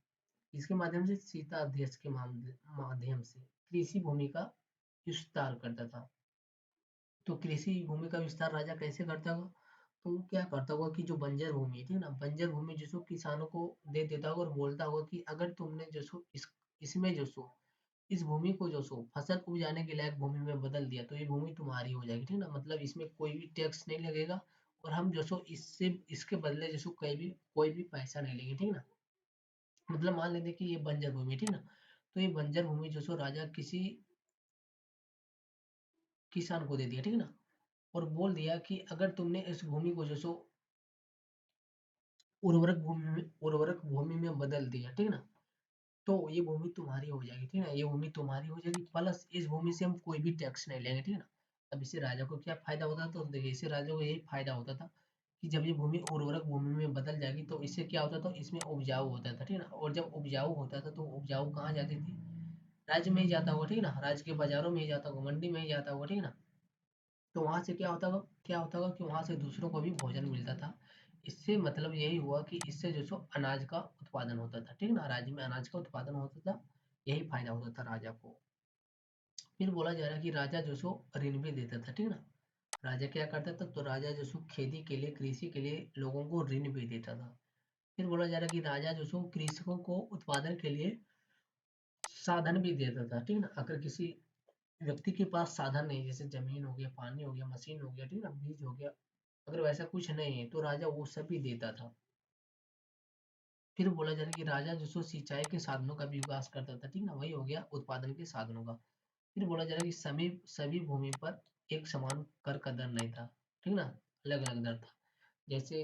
इसके माध्यम से सीता अध्यक्ष के माध्यम से कृषि भूमि का विस्तार करता था। तो कृषि भूमि का विस्तार राजा कैसे करता होगा, तो वो क्या करता होगा कि जो बंजर भूमि है, ठीक है ना, बंजर भूमि जो सो किसानों को दे देता होगा और बोलता होगा कि अगर तुमने जो सो इसमें जो सो इस भूमि को जो सो फसल उपजाने के लायक भूमि में बदल दिया तो ये भूमि तुम्हारी हो जाएगी, ठीक है ना। मतलब इसमें कोई भी टैक्स नहीं लगेगा, और हम जो सो इससे इसके बदले जो सो कोई भी पैसा नहीं लेंगे, ठीक है ना। मतलब मान लेते कि ये बंजर भूमि है, ठीक है ना। तो ये बंजर भूमि जो सो राजा किसी किसान को दे दिया, ठीक है ना, और बोल दिया कि अगर तुमने इस भूमि को जो सो उर्वरक भूमि में बदल दिया, ठीक है ना, तो ये भूमि तुम्हारी हो जाएगी, ठीक है ना। ये भूमि तुम्हारी हो जाएगी, प्लस इस भूमि से हम कोई भी टैक्स नहीं लेंगे, ठीक है ना। अब इससे राजा को क्या फायदा होता था, तो देखिए इससे राजा को यही फायदा होता था कि जब ये भूमि उर्वरक भूमि में बदल जाएगी तो इससे क्या होता था, इसमें उपजाऊ होता था, ठीक है ना। और जब उपजाऊ होता था तो उपजाऊ कहाँ जाती थी, राज्य में ही जाता होगा, ठीक है ना, राज्य के बाजारों में ही जाता होगा, मंडी में ही जाता होगा, ठीक है ना। तो वहां से क्या होता होगा कि वहां से दूसरों को भी भोजन मिलता था। इससे मतलब यही हुआ कि इससे जो सो अनाज का उत्पादन होता था, ठीक ना, राज्य में अनाज का उत्पादन होता था, यही फायदा होता था राजा को। फिर बोला जा रहा है कि राजा जो सो ऋण भी देता था, ठीक ना। राजा क्या करता था, तो राजा जो सो खेती के लिए कृषि के लिए लोगों को ऋण भी देता था। फिर बोला जा रहा है कि राजा जो सो कृषकों को उत्पादन के लिए साधन भी देता था, ठीक ना। अगर किसी व्यक्ति के पास साधन नहीं, जैसे जमीन हो गया, पानी हो गया, मशीन हो गया, ठीक है ना, बीज हो गया, अगर वैसा कुछ नहीं है तो राजा वो सब भी देता था। फिर बोला जा रहा है कि राजा जो सो सिंचाई के साधनों का भी विकास करता था, ठीक ना, वही हो गया उत्पादन के साधनों का। फिर बोला जा रहा है कि सभी सभी भूमि पर एक समान कर का दर नहीं था, ठीक ना, अलग अलग दर था। जैसे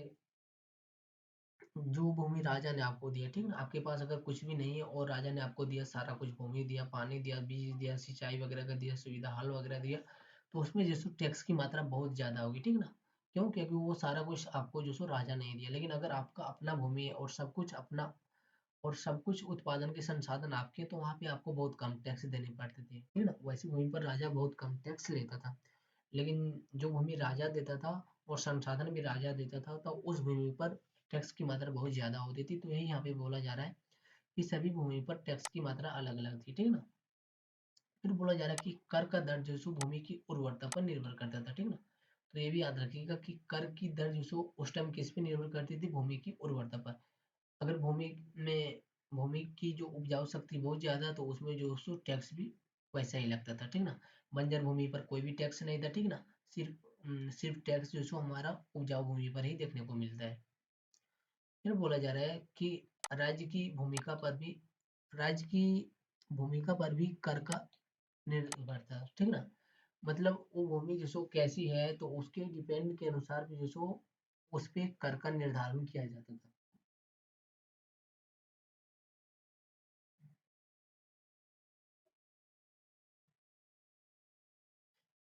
जो भूमि राजा ने आपको दिया, ठीक ना, आपके पास अगर कुछ भी नहीं है और राजा ने आपको दिया सारा कुछ, भूमि दिया, पानी दिया, बीज दिया, सिंचाई वगैरह का दिया, सुविधा हल वगैरह दिया, तो उसमें जैसे टैक्स की मात्रा बहुत ज्यादा होगी, ठीक ना। क्यों, क्योंकि वो सारा कुछ आपको जो सो राजा नहीं दिया। लेकिन अगर आपका अपना भूमि है और सब कुछ अपना, और सब कुछ उत्पादन के संसाधन आपके, तो वहाँ पे आपको बहुत कम टैक्स देने पड़ते थे, ठीक ना। वैसी भूमि पर राजा बहुत कम टैक्स लेता था। लेकिन जो भूमि राजा देता था और संसाधन भी राजा देता था, तो उस भूमि पर टैक्स की मात्रा बहुत ज्यादा होती थी। तो यही यहाँ पे बोला जा रहा है कि सभी भूमि पर टैक्स की मात्रा अलग अलग थी, ठीक ना। फिर बोला जा रहा है कि कर का दर जो सो भूमि की उर्वरता पर निर्भर करता था, ठीक ना। तो ये भी याद रखिएगा कि कर की दर जो सो उस टाइम किस पे निर्भर करती थी, भूमि की उर्वरता पर। अगर भूमि की जो उपजाऊ शक्ति बहुत ज्यादा है तो उसमें जो सो टैक्स भी वैसा ही लगता था, ठीक ना। बंजर भूमि पर कोई भी टैक्स नहीं था, ठीक ना। सिर्फ सिर्फ टैक्स जो सो हमारा उपजाऊ भूमि पर ही देखने को मिलता है। फिर बोला जा रहा है कि राज्य की भूमिका पर भी राज्य की भूमिका पर भी कर का निर्भर था, ठीक ना। मतलब वो भूमि जो सो कैसी है तो उसके डिपेंड के अनुसार भी जो सो उस पे कर का निर्धारण किया जाता था।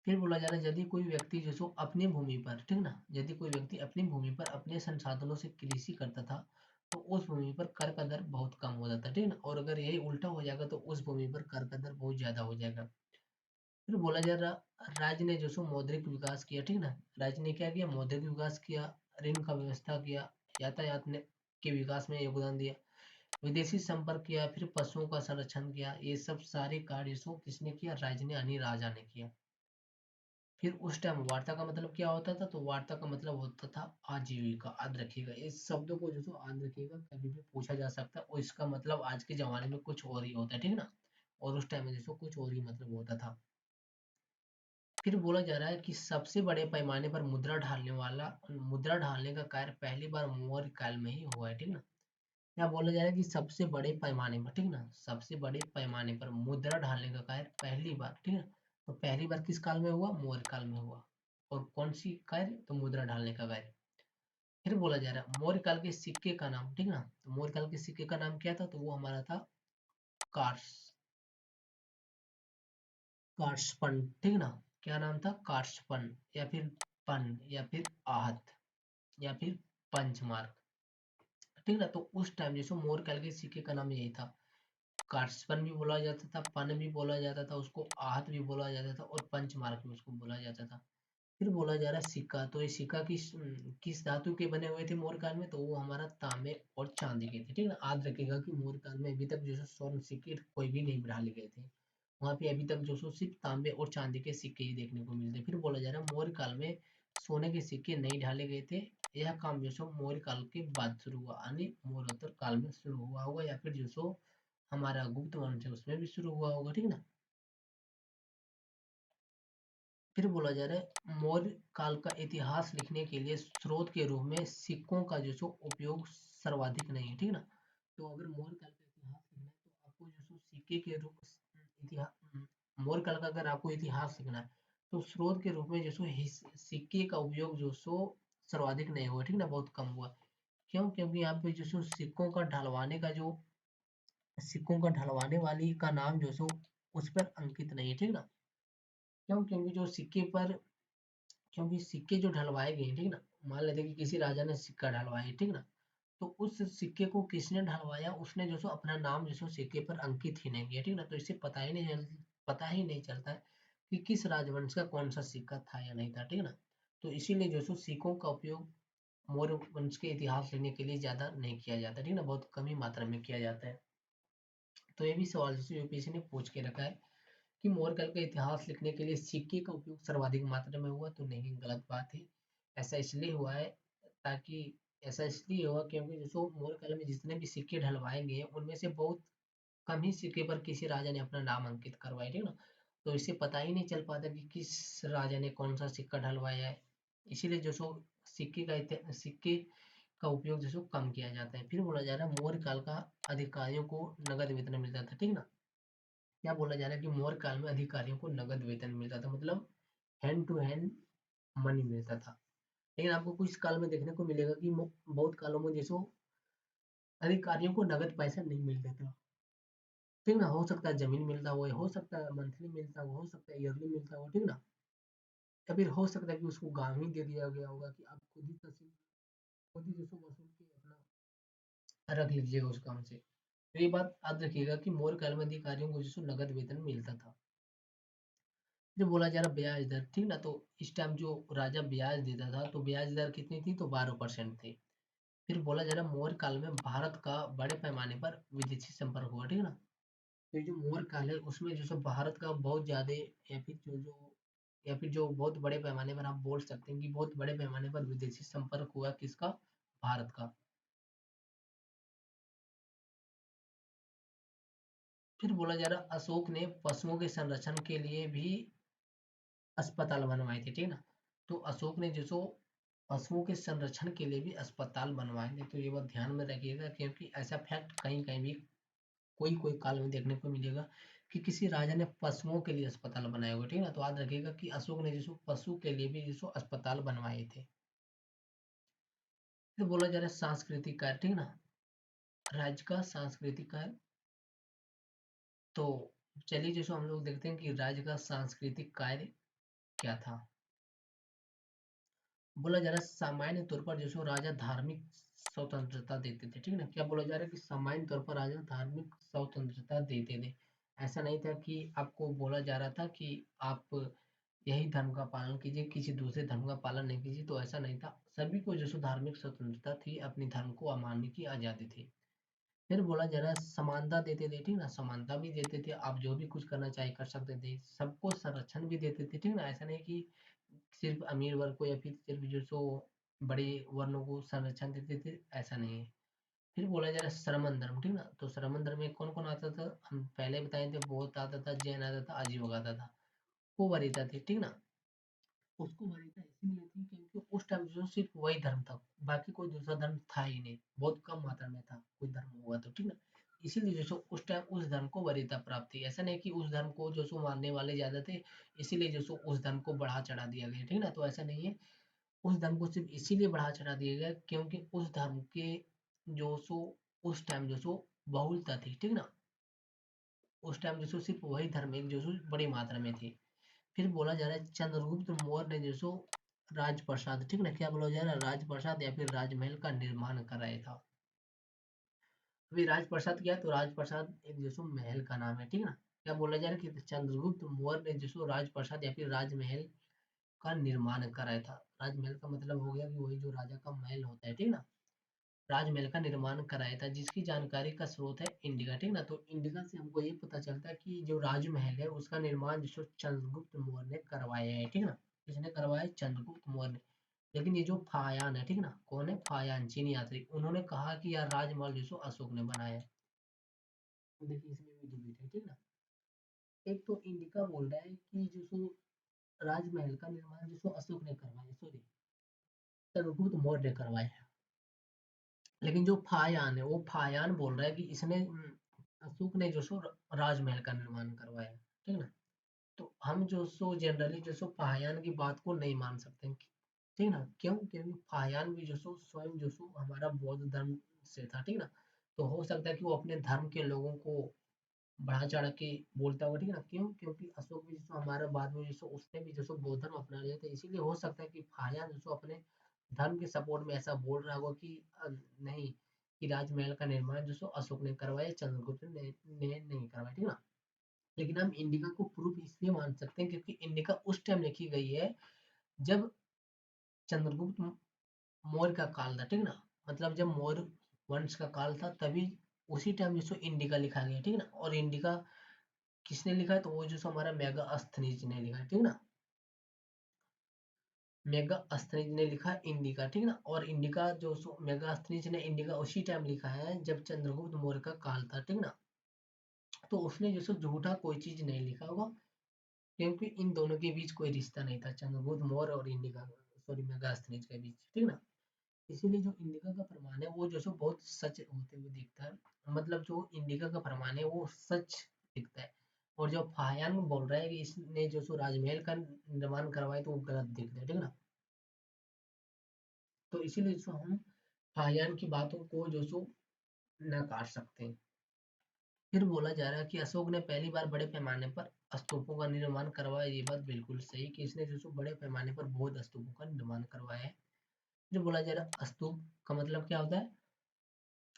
फिर बोला जा रहा है यदि कोई व्यक्ति जो सो अपनी भूमि पर, ठीक ना, यदि कोई व्यक्ति अपनी भूमि पर अपने संसाधनों से कृषि करता था तो उस भूमि पर कर का दर बहुत कम हो जाता, ठीक ना। और अगर यही उल्टा हो जाएगा तो उस भूमि पर कर का दर बहुत ज्यादा हो जाएगा। फिर बोला जा रहा राज्य ने जो सो मौद्रिक विकास किया, ठीक ना। राज्य ने क्या किया, मौद्रिक विकास किया, ऋण का व्यवस्था किया, यातायात ने के विकास में योगदान दिया, विदेशी संपर्क किया, फिर पशुओं का संरक्षण किया। ये सब सारे कार्य सो किसने किया, राज्य ने यानी राजा ने किया। फिर उस टाइम वार्ता का मतलब क्या होता था, तो वार्ता का मतलब होता था आजीविका। याद रखिएगा इस शब्दों को, जो सो याद रखिएगा, कभी भी पूछा जा सकता है और इसका मतलब आज के जमाने में कुछ और ही होता है, ठीक ना। और उस टाइम में जो सो कुछ और ही मतलब होता था। फिर बोला जा रहा है कि सबसे बड़े पैमाने पर मुद्रा ढालने का कार्य पहली बार मौर्य काल में ही हुआ है, ठीक ना। क्या बोला जा रहा है कि सबसे बड़े पैमाने पर, ठीक ना, सबसे बड़े पैमाने पर मुद्रा ढालने का कार्य पहली बार, ठीक है। तो पहली बार किस काल में हुआ, मौर्य काल में हुआ। और कौन सी कार्य, तो मुद्रा ढालने का कार्य। फिर बोला जा रहा है मौर्य काल के सिक्के का नाम, ठीक ना। तो मौर्य काल के सिक्के का नाम क्या था, तो वो हमारा था कार्स कार्सपन, ठीक ना। क्या नाम था, कार्सपन, या फिर पन, या फिर आहत, या फिर पंचमार्क, ठीक ना। तो उस टाइम जैसे मौर्य काल के सिक्के का नाम यही था। कार्सपन भी बोला जाता था, पन भी बोला जाता था, उसको आहत भी बोला जाता था, और पंचमार्क भी उसको बोला जाता था। फिर बोला जा रहा है सिक्का, तो ये सिक्का किस धातु के बने हुए थे मौर्य काल में, तो वो हमारा तांबे और चांदी के थे, ठीक है ना। याद रखिएगा कि मौर्य काल में अभी तक जो है स्वर्ण सिक्के कोई भी नहीं डाले गए थे। वहां पे अभी तक जो सो सिर्फ तांबे और चांदी के सिक्के ही देखने को मिलते। फिर बोला जा रहा है मौर्य काल में सोने के सिक्के नहीं ढाले गए थे। यह काम जो सो मौर्य काल के बाद शुरू हुआ, यानी मौर्योत्तर काल में शुरू हुआ होगा, या फिर जो सो हमारा गुप्त वंश है उसमें भी शुरू हुआ होगा, ठीक ना। फिर बोला जा रहा है मौर्य काल का इतिहास लिखने के लिए स्रोत के रूप में सिक्कों का जो सो उपयोग सर्वाधिक नहीं है, ठीक ना। तो अगर मौर्य काल का इतिहास लिखना है तो आपको जो सो सिक्के के रूप इतिहास मौर्य काल का अगर आपको इतिहास लिखना है तो स्रोत के रूप में जो सो सिक्के का उपयोग जो सो सर्वाधिक नहीं हुआ, ठीक ना, बहुत कम हुआ। क्यों, क्योंकि यहाँ पे जो सो सिक्कों का ढलवाने वाली का नाम जो सो उस पर अंकित नहीं है, ठीक ना। क्यों, क्योंकि जो सिक्के पर क्योंकि सिक्के जो ढलवाए गए हैं, ठीक ना, मान लेते हैं कि किसी राजा ने सिक्का ढलवाया, ठीक ना। तो उस सिक्के को किसने ढलवाया, उसने जो सो अपना नाम जो सो सिक्के पर अंकित ही नहीं किया, ठीक ना। तो इससे पता ही नहीं चलता है कि किस राजवंश का कौन सा सिक्का था या नहीं था, ठीक ना। तो इसीलिए जो सो सिक्कों का उपयोग मौर्य वंश के इतिहास लेने के लिए ज्यादा नहीं किया जाता, ठीक ना, बहुत कम ही मात्रा में किया जाता है। तो ये भी सवाल जैसे यूपीएससी ने पूछ के रखा है कि मौर्य काल का इतिहास लिखने के लिए सिक्के का उपयोग सर्वाधिक मात्रा में हुआ, तो नहीं, गलत बात है। ऐसा इसलिए हुआ है ताकि ऐसा इसलिए हुआ क्योंकि जो मौर्य काल में जितने भी सिक्के ढलवाए गए हैं उनमें से बहुत कम ही सिक्के पर किसी राजा ने अपना नाम अंकित करवाया, ठीक ना। तो इससे पता ही नहीं चल पाता कि किस राजा ने कौन सा सिक्का ढलवाया है। इसीलिए जो सो सिक्के का उपयोग जो सो कम किया जाता है। फिर बोला जा रहा है मौर्य काल का अधिकारियों को नगद वेतन मिलता था, ठीक ना। क्या बोला जा रहा है कि मौर्य काल में अधिकारियों को नगद वेतन मिलता था, मतलब हैंड टू हैंड मनी मिलता था। लेकिन आपको कुछ काल में देखने को मिलेगा कि बहुत कालों में जैसो अधिकारियों को नगद पैसा नहीं मिलता था, ठीक ना। हो सकता है जमीन मिलता हुआ, हो सकता है मंथली मिलता हुआ, हो सकता है ईयरली मिलता हुआ, ठीक ना। या फिर हो सकता है कि उसको गांव ही दे दिया गया होगा कि आप खुद ही तहसील खुद ही जैसो वसूल के अपना रख लीजिएगा उस काम से। तो ये बात याद रखिएगा कि मौर्य काल में अधिकारियों को जैसो नगद वेतन मिलता था। जो बोला जा रहा ब्याज दर, ठीक ना। तो इस टाइम जो राजा ब्याज देता था तो ब्याज दर कितनी थी, तो 12% थी। फिर बोला जा रहा मौर्य काल में भारत का बड़े पैमाने पर विदेशी संपर्क हुआ, ठीक ना। तो ये जो मौर्य काल है उसमें जो सब भारत का बहुत ज्यादा, या फिर जो जो या फिर जो बहुत बड़े पैमाने पर आप बोल सकते हैं कि बहुत बड़े पैमाने पर विदेशी संपर्क हुआ किसका, भारत का। फिर बोला जा रहा अशोक ने पशुओं के संरक्षण के लिए भी अस्पताल बनवाए थे, ठीक ना। तो अशोक ने जो सो पशुओं के संरक्षण के लिए भी अस्पताल बनवाए थे। तो ये बात ध्यान में रखिएगा, क्योंकि ऐसा फैक्ट कहीं कहीं भी कोई कोई काल में देखने को मिलेगा कि किसी राजा ने पशुओं के लिए अस्पताल बनाए हुए, ठीक है ना। तो याद रखिएगा कि अशोक ने जो पशु के लिए भी जो अस्पताल बनवाए थे। तो बोला जा रहा है सांस्कृतिक कार्य, ठीक है ना, राज्य का सांस्कृतिक कार्य। तो चलिए जैसे हम लोग देखते हैं कि राज्य का सांस्कृतिक कार्य क्या था। बोला जा रहा है सामान्य तौर पर जो राजा धार्मिक स्वतंत्रता देते थे, ठीक है ना। क्या बोला जा रहा है कि सामान्य तौर पर राजा धार्मिक स्वतंत्रता देते थे। ऐसा नहीं था कि आपको बोला जा रहा था कि आप यही धर्म का पालन कीजिए, किसी दूसरे धर्म का पालन नहीं कीजिए। तो ऐसा नहीं था, सभी को जो धार्मिक स्वतंत्रता थी, अपनी धर्म को मानने की आजादी थी। फिर बोला जा रहा है समानता देते थे, ठीक ना, समानता भी देते थे, आप जो भी कुछ करना चाहे कर सकते थे। सबको संरक्षण भी देते थे, ठीक ना। ऐसा नहीं कि सिर्फ अमीर वर्ग को या फिर सिर्फ जो बड़े वर्णों को संरक्षण देते थे, ऐसा नहीं है। फिर बोला जा रहा है श्रमण धर्म, ठीक ना। तो श्रमण धर्म में कौन कौन आता था, हम पहले बताए थे, बौद्ध आता था, जैन आता था, आजीवक आता था, वो वरीयता थी, ठीक ना। उसको वरीयता इसीलिए थी क्योंकि उस टाइम जो सिर्फ वही धर्म था, बाकी कोई दूसरा धर्म था ही नहीं, बहुत कम मात्रा में था कोई धर्म हुआ तो, ठीक ना। इसीलिए जो उस टाइम उस धर्म को वरीयता प्राप्त थी। ऐसा नहीं कि उस धर्म को जो मानने वाले ज्यादा थे, इसीलिए जो उस धर्म को बढ़ा चढ़ा दिया गया, ठीक ना। तो ऐसा नहीं है, उस धर्म को सिर्फ इसीलिए बढ़ा चढ़ा दिया गया क्योंकि उस धर्म के जो उस टाइम जो बहुलता थी, ठीक ना। उस टाइम जो सिर्फ वही धर्म एक जो बड़ी मात्रा में थी। फिर बोला जा रहा है चंद्रगुप्त मौर्य ने जो राजप्रसाद, ठीक ना, क्या बोला जा रहा है, राजप्रसाद या फिर राजमहल का निर्माण कराया था। अभी राजप्रसाद क्या है, तो राजप्रसाद एक जो महल का नाम है, ठीक ना। क्या बोला जा रहा है कि चंद्रगुप्त मौर्य ने जो राजप्रसाद या फिर राजमहल का निर्माण कराया था। राजमहल का मतलब हो गया कि वही जो राजा का महल होता है, ठीक ना। राजमहल का निर्माण कराया था, जिसकी जानकारी का स्रोत है इंडिका, ठीक ना। तो इंडिका से हमको ये पता चलता है कि जो राजमहल है उसका निर्माण जो चंद्रगुप्त मौर्य ने करवाया है, ठीक ना। किसने करवाया, चंद्रगुप्त मौर्य ने। लेकिन ये जो फायान है, ठीक ना, कौन है, फायान चीनी यात्री, उन्होंने कहा कि यार राजमहल जो अशोक ने बनाया है। तो देखिए इसमें भी डिबेट है, ठीक ना। एक तो इंडिका बोल रहा है कि जो राजमहल का निर्माण जो अशोक ने करवाया, सॉरी चंद्रगुप्त मौर्य ने करवाया। लेकिन जो फायान है वो फायान बोल रहा है कि इसने अशोक ने जो राजमहल का निर्माण करवाया, ठीक ना। तो हम जो जनरली जो फायान की बात को नहीं मान सकते, ठीक ना। क्यों, क्योंकि फायान भी जो स्वयं जो हमारा बौद्ध धर्म से था, ठीक ना। तो हो सकता है कि वो अपने धर्म के लोगों को बढ़ा चढ़ा के बोलता होगा, ठीक है ना। क्यों, क्योंकि अशोक भी जो हमारा बाद में जो उसने भी जो बौद्ध धर्म अपना लिया था, इसीलिए हो सकता है कि फायान जो अपने धर्म के सपोर्ट में ऐसा बोल रहा होगा कि नहीं, कि राजमहल का निर्माण जो अशोक ने करवाया, चंद्रगुप्त ने नहीं करवाया, ठीक ना। लेकिन हम इंडिका को प्रूफ इसलिए मान सकते हैं क्योंकि इंडिका उस टाइम लिखी गई है जब चंद्रगुप्त मौर्य का काल था, ठीक ना। मतलब जब मौर्य वंश का काल था तभी उसी टाइम जिसको इंडिका लिखा गया, ठीक ना। और इंडिका किसने लिखा है, तो वो जो हमारा मेगा अस्थनीज ने लिखा है, ठीक ना। मेगा अस्थनीज ने लिखा है इंडिका, ठीक ना। और इंडिका जो मेगा अस्थनीज ने इंडिका उसी टाइम लिखा है जब चंद्रगुप्त मौर्य का काल था, ठीक ना। तो उसने जो झूठा कोई चीज नहीं लिखा होगा, क्योंकि इन दोनों के बीच कोई रिश्ता नहीं था, चंद्रगुप्त मौर्य और इंडिका, सॉरी मेगा अस्थनीज के बीच, ठीक ना। इसीलिए जो इंडिका का प्रमाण है वो जो बहुत सच होते हुए दिखता है। मतलब जो इंडिका का प्रमाण है वो सच दिखता है। और जो फायान बोल रहा है कि इसने जो राजमहल का निर्माण करवाया, तो वो गलत दिखता है, ठीक ना। तो इसीलिए हम फायान की बातों को नकार सकते हैं। फिर बोला जा रहा है कि अशोक ने पहली बार बड़े पैमाने पर स्तूपों का निर्माण करवाया। ये बात बिल्कुल सही कि इसने बड़े पैमाने पर बौद्ध स्तूपों का निर्माण करवाया है। जो बोला जा रहा है स्तूप का मतलब क्या होता है,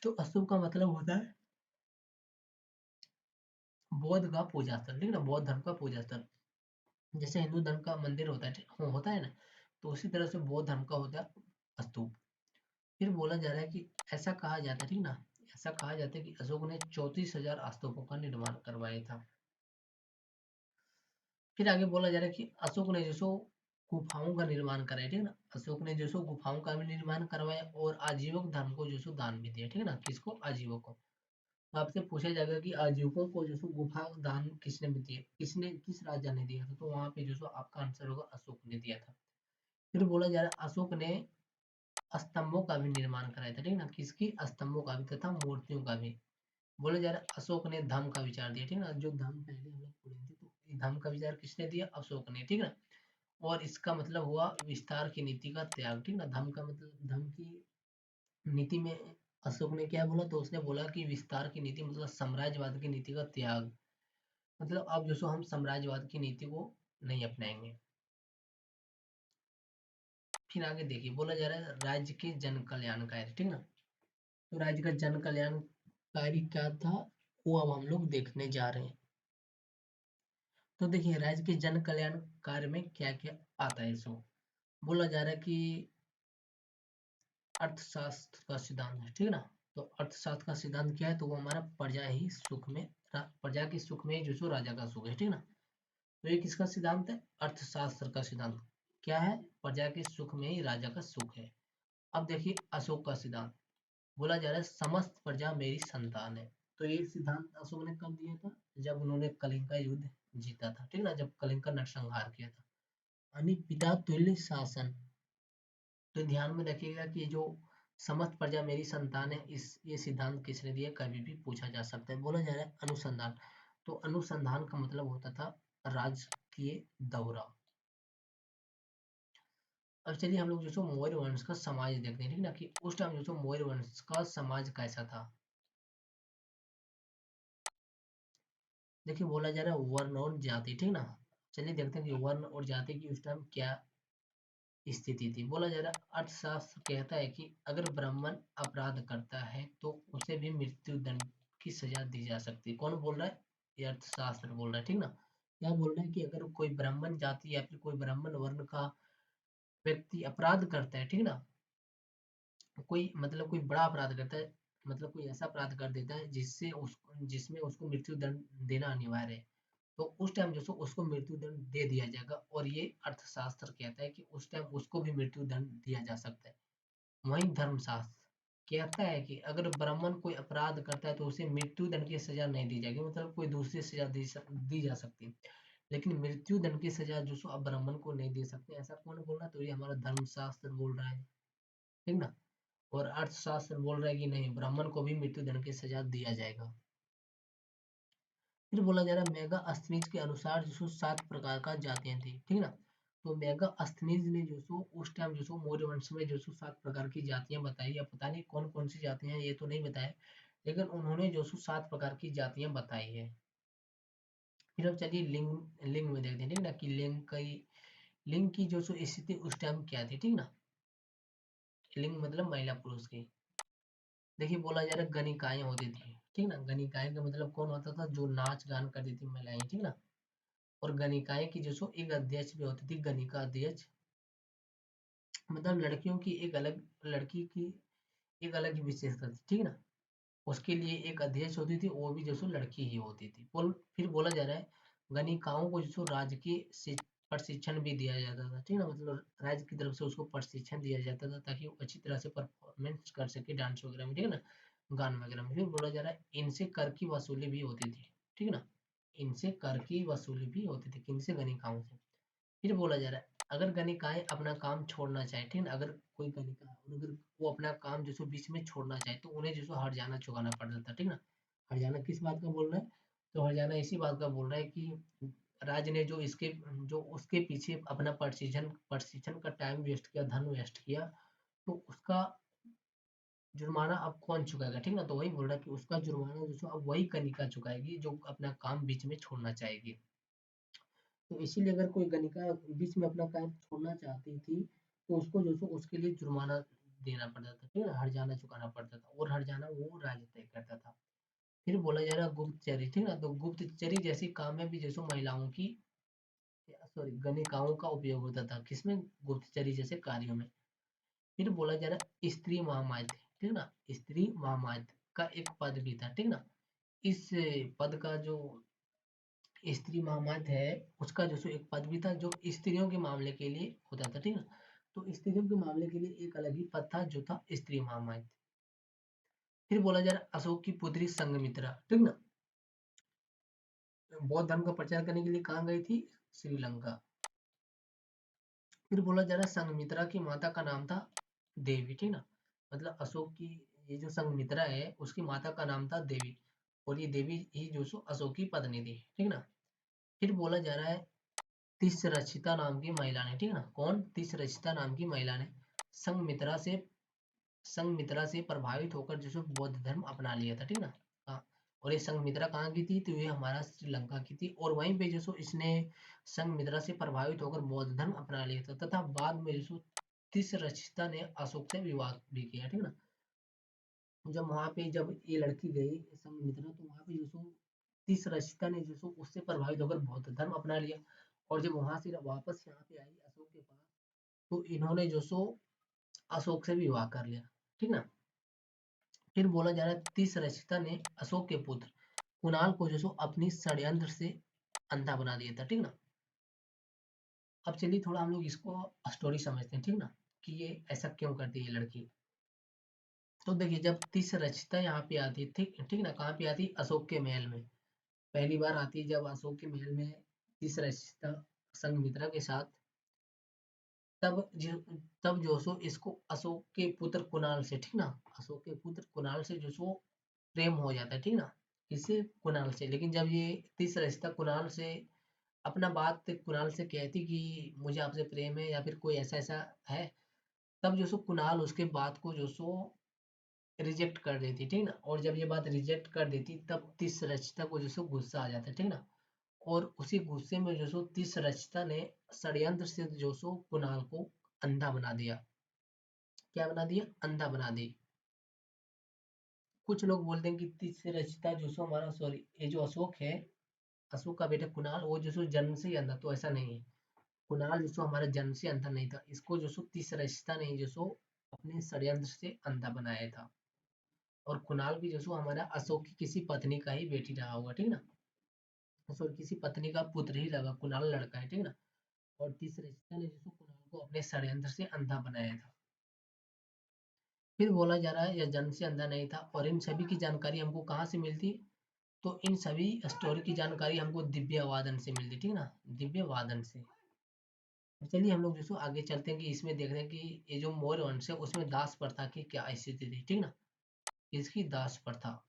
तो स्तूप का मतलब होता है बौद्ध का पूजा स्थल, ठीक है ना, बौद्ध धर्म का पूजा स्थल। जैसे हिंदू धर्म का मंदिर होता है, होता है ना, तो उसी तरह से बौद्ध धर्म का होता है स्तूप। फिर बोला जा रहा है कि ऐसा कहा जाता है, ठीक ना, ऐसा कहा जाता है कि अशोक ने 34,000 स्तूपों का निर्माण करवाया था। फिर आगे बोला जा रहा है कि अशोक ने गुफाओं का निर्माण कराया, ठीक है ना। अशोक ने गुफाओं का भी निर्माण करवाया और आजीवक धर्म को दान भी दिया, ठीक है ना। किसको, आजीवक को। तो आपसे पूछा जाएगा कि आजीवकों को गुफा दान किसने भी दिया, किस राजा ने दिया था, तो वहां पे आपका आंसर होगा अशोक ने दिया था। फिर बोला जा रहा है अशोक ने स्तंभों का भी निर्माण कराया था, ठीक है ना, किसकी, स्तंभों का भी तथा मूर्तियों का भी। बोला जा रहा है अशोक ने धम्म का विचार दिया, ठीक है ना, जो धम्म पहले हम लोग पढ़े थे, तो ये धम्म का विचार किसने दिया, अशोक ने, ठीक है ना। और इसका मतलब हुआ विस्तार की नीति का त्याग, ठीक है ना, धम्म का मतलब धम्म की नीति में अशोक ने क्या बोला, तो उसने बोला कि विस्तार की नीति मतलब साम्राज्यवाद की नीति का त्याग, मतलब अब जो सो हम साम्राज्यवाद की नीति को नहीं अपनाएंगे। फिर आगे देखिए बोला जा रहा है राज्य के जन कल्याणकारी, ठीक ना, तो राज्य का जन कल्याणकारी क्या था, वो अब हम लोग देखने जा रहे हैं। तो देखिए राज्य के जन कल्याण कार्य में क्या क्या आता है, सो बोला जा रहा है कि अर्थशास्त्र का सिद्धांत है, ठीक है ना। तो अर्थशास्त्र का सिद्धांत क्या है, तो वो हमारा प्रजा ही सुख में, प्रजा के सुख में ही जो सो राजा का सुख है, ठीक है ना। तो ये किसका सिद्धांत है, अर्थशास्त्र का सिद्धांत क्या है, प्रजा के सुख में ही राजा का सुख है। अब देखिए अशोक का सिद्धांत, बोला जा रहा है समस्त प्रजा मेरी संतान है। तो ये सिद्धांत अशोक ने कब दिया था, जब उन्होंने कलिंग का युद्ध जीता था, ठीक है ना, जब कलिंग का नरसंहार किया था, यानी पिता तुल्य शासन। तो ध्यान में रखिएगा कि जो समस्त प्रजा मेरी संतान है, इस ये सिद्धांत किसने दिया, कभी भी पूछा जा सकता है। बोला जा रहा है अनुसंधान, तो अनुसंधान का मतलब होता था राजकीय दौरा। अब चलिए हम लोग जो सो मौर्य वंश का समाज देखते हैं, ठीक ना, कि उस टाइम जो सो मौर्य वंश का समाज कैसा था। देखिए बोला जा रहा है वर्ण और जाति, ठीक ना। चलिए देखते हैं कि वर्ण और जाति की उस टाइम क्या स्थिति थी। बोला जा रहा है अर्थशास्त्र कहता है कि अगर ब्राह्मण अपराध करता है तो उसे भी मृत्यु दंड की सजा दी जा सकती है। कौन बोल रहा है, ये अर्थशास्त्र बोल रहा है, ठीक ना। क्या बोल रहा है कि अगर कोई ब्राह्मण जाति या फिर कोई ब्राह्मण वर्ण का व्यक्ति अपराध करता है, ठीक ना, कोई मतलब कोई बड़ा अपराध करता है, मतलब कोई ऐसा अपराध कर देता है जिससे उस जिसमें उसको मृत्यु दंड देना अनिवार्य है, तो उस टाइम जो सो उसको मृत्यु दंड दे दिया जाएगा। और ये अर्थशास्त्र कहता है कि उस टाइम उसको भी मृत्यु दंड दिया जा सकता है। वहीं धर्मशास्त्र कहता है कि अगर ब्राह्मण कोई अपराध करता है तो उसे मृत्यु दंड की सजा नहीं दी जाएगी, मतलब कोई दूसरी सजा दी जा सकती है, लेकिन मृत्यु दंड की सजा जो सो अब ब्राह्मण को नहीं दे सकते। ऐसा कौन बोल रहा है, तो ये हमारा धर्मशास्त्र बोल रहा है, ठीक ना। और अर्थशास्त्र बोल रहा है कि नहीं, ब्राह्मण को भी मृत्यु दंड की सजा दिया जाएगा। फिर बोला जा रहा है मेगा अस्थनीज के अनुसार जो सो 7 प्रकार का जातियां थी, ठीक ना। तो मेगा अस्थनीज ने जो सो उस टाइम जो सो मौर्य वंश में जो सो 7 प्रकार की जातियां बताई, अब पता नहीं कौन कौन सी जातियां हैं ये तो नहीं बताया, लेकिन उन्होंने जो सो 7 प्रकार की जातियां बताई है। फिर अब चलिए लिंग लिंग में देखते हैं, ठीक ना, कि लिंग की जो सो स्थिति उस टाइम क्या थी, ठीक ना। लिंग मतलब महिला पुरुष की। देखिए बोला जा रहा है गणिकाएं होती थी, ठीक ना। गणिकाएं का मतलब कौन होता था, जो नाच गान करती थी महिलाएं, ठीक ना। और गणिकाएं की जो सो एक अध्यक्ष भी होती थी, गणिका अध्यक्ष, मतलब लड़कियों की एक अलग, लड़की की एक अलग विशेषता थी, ठीक ना। उसके लिए एक अध्यक्ष होती थी, वो भी जो सो लड़की ही होती थी। फिर बोला जा रहा है गणिकाओं को जो सो राजकीय प्रशिक्षण भी दिया जाता था, ठीक ना, मतलब राज्य की तरफ से उसको प्रशिक्षण दिया जाता था ताकि वो अच्छी तरह से परफॉर्मेंस कर सके डांस वगैरह में, ठीक है ना, गान वगैरह में। फिर बोला जा रहा है इनसे कर की वसूली भी होती थी, ठीक ना, इनसे कर की वसूली भी होती थी, किनसे, गणिकाओं से। फिर बोला जा रहा है अगर गणिकाएं अपना काम छोड़ना चाहे, ठीक है, अगर कोई गणिका अगर वो अपना काम जो सो बीच में छोड़ना चाहे तो उन्हें जो सो हर्जाना चुकाना पड़ता था, ठीक ना। हर्जाना किस बात का बोल रहा है, तो हर्जाना इसी बात का बोल रहा है कि राज्य ने जो उसके पीछे अपना प्रशिक्षण प्रशिक्षण का टाइम वेस्ट किया, धन वेस्ट किया, तो उसका जुर्माना अब कौन चुकाएगा, ठीक ना। तो वही बोल रहा है कि उसका जुर्माना जो सो अब वही कनिका चुकाएगी जो अपना काम बीच में छोड़ना चाहेगी। तो इसीलिए अगर कोई गणिका बीच में अपना काम छोड़ना चाहती थी तो उसको जो सो उसके लिए जुर्माना देना पड़ता था, ठीक है, हर्जाना चुकाना पड़ता था, और हर्जाना वो राज्य तय करता था। फिर बोला जा रहा है गुप्तचरी, ठीक है ना, तो गुप्तचरी जैसी काम में भी जैसे महिलाओं की, सॉरी, गणिकाओं का उपयोग होता था, किसमें, गुप्तचरी जैसे कार्यों में। फिर बोला जा रहा है स्त्री महामात्र, ठीक ना, स्त्री महामात्र का एक पद भी था, ठीक ना। इस पद का जो स्त्री महामात्र है उसका जो सो एक पद भी था जो स्त्रियों के मामले के लिए होता था, ठीक है। तो स्त्रियों के मामले के लिए एक अलग ही पद था जो था स्त्री महामात्र। फिर बोला जा रहा है अशोक की पुत्री संघमित्रा, ठीक ना, बौद्ध धर्म का प्रचार करने के लिए कहाँ गई थी, श्रीलंका। फिर बोला जा रहा है संघमित्रा की माता का नाम था देवी, ठीक ना। मतलब अशोक की ये जो संघमित्रा है उसकी माता का नाम था देवी, और ये देवी ही जो सो अशोक की पत्नी थी, ठीक ना। फिर बोला जा रहा है तिसरचिता नाम की महिला ने, ठीक ना। कौन? तिसरचिता नाम की महिला ने संघमित्रा से संघमित्रा से प्रभावित होकर जो सो बौद्ध धर्म अपना लिया था, ठीक ना। हाँ, और ये संघमित्रा कहाँ की थी? तो ये हमारा श्रीलंका की थी, और वहीं पे जो सो इसने संघमित्रा से प्रभावित होकर बौद्ध धर्म अपना लिया था, तथा बाद में जो सो तिसरचिता ने अशोक से विवाह भी किया, ठीक ना। जब वहां पे जब ये लड़की गई संघमित्रा, तो वहां पे जो सो तिसरचिता ने जो सो उससे प्रभावित होकर बौद्ध धर्म अपना लिया, और जब वहां से वापस यहाँ पे आई अशोक के पास, तो इन्होंने जो सो अशोक से विवाह कर लिया, ठीक ना। फिर बोला जा रहा है तिसरचिता ने अशोक के पुत्र कुणाल को जो सो अपनी षड्यंत्र से अंधा बना दिया था, ठीक ना। अब चलिए थोड़ा हम लोग इसको स्टोरी समझते हैं, ठीक ना, कि ये ऐसा क्यों करती है ये लड़की। तो देखिए जब तिसरचिता यहाँ पे आती है, ठीक ठीक ना, कहाँ पे आती है? अशोक के महल में। पहली बार आती है जब अशोक के महल में तिसरचिता संघमित्रा के साथ, तब जो तब जो सो इसको अशोक के पुत्र कुणाल से, ठीक ना, अशोक के पुत्र कुणाल से जो सो प्रेम हो जाता है, ठीक ना। किससे? कुणाल से। लेकिन जब ये तिसरचिता कुणाल से अपना बात कुणाल से कहती कि मुझे आपसे प्रेम है या फिर कोई ऐसा ऐसा है, तब जो सो कुणाल उसके बात को जो सो रिजेक्ट कर देती, ठीक ना। और जब ये बात रिजेक्ट कर देती तब तिसरचिता को जो सो गुस्सा आ जाता है, ठीक ना। और उसी गुस्से में जो सो तिसरचिता ने षड्यंत्र से जो सो कुणाल को अंधा बना दिया। क्या बना दिया? अंधा बना दी। कुछ लोग बोलते हैं कि तिसरचिता जो सो हमारा, सॉरी, ये जो अशोक है, अशोक का बेटा कुणाल, वो जो सो जन्म से ही अंधा, तो ऐसा नहीं है। कुणाल जो सो हमारा जन्म से अंधा नहीं था, इसको जो सो तिसरचिता ने जो सो अपने षड्यंत्र से अंधा बनाया था। और कुणाल भी जो सो हमारा अशोक की किसी पत्नी का ही बेटी रहा होगा, ठीक ना। सॉरी, किसी पत्नी का पुत्र ही लगा, कुणाल लड़का है, ठीक ना। और तिसरचिता ने जो सो कुणाल को अपने षड्यंत्र से अंधा बनाया था। फिर बोला जा रहा है यह जन्म से अंधा नहीं था, और इन सभी की जानकारी हमको कहाँ से मिलती? तो इन सभी स्टोरी की जानकारी हमको दिव्य वादन से मिलती, ठीक ना, दिव्य वादन से। तो चलिए हम लोग जो सो आगे चलते हैं कि इसमें देख रहे हैं कि ये जो मौर्य वंश है उसमें दास प्रथा की क्या स्थिति थी, ठीक ना। इसकी दास प्रथा,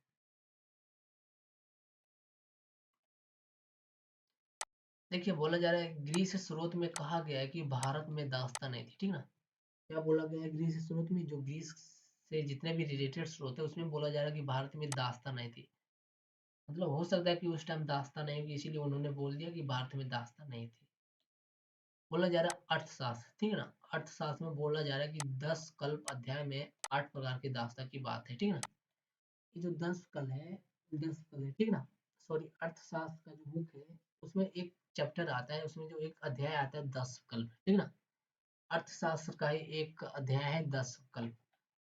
देखिए बोला जा रहा है ग्रीस स्रोत में कहा गया है कि भारत में दासता नहीं थी, ठीक ना। क्या बोला गया है ग्रीस स्रोत में? जो ग्रीस से जितने भी रिलेटेड स्रोत है उसमें बोला जा रहा है कि भारत में दासता नहीं थी। मतलब हो सकता है कि उस टाइम दास्तान नहीं होगी, इसीलिए उन्होंने बोल दिया कि भारत में दास्तान नहीं थी। बोला जा रहा है अर्थशास्त्र, ठीक है ना। अर्थशास्त्र में बोला जा रहा है कि 10 कल्प अध्याय में 8 प्रकार की दास्ता की बात है, ठीक है ना। ये जो 10 कल है, 10 कल है, ठीक ना। सॉरी, अर्थशास्त्र का जो बुक है उसमें एक चैप्टर आता है, उसमें जो एक अध्याय आता है 10 कल्प, ठीक ना। अर्थशास्त्र का ही एक अध्याय है 10 कल्प,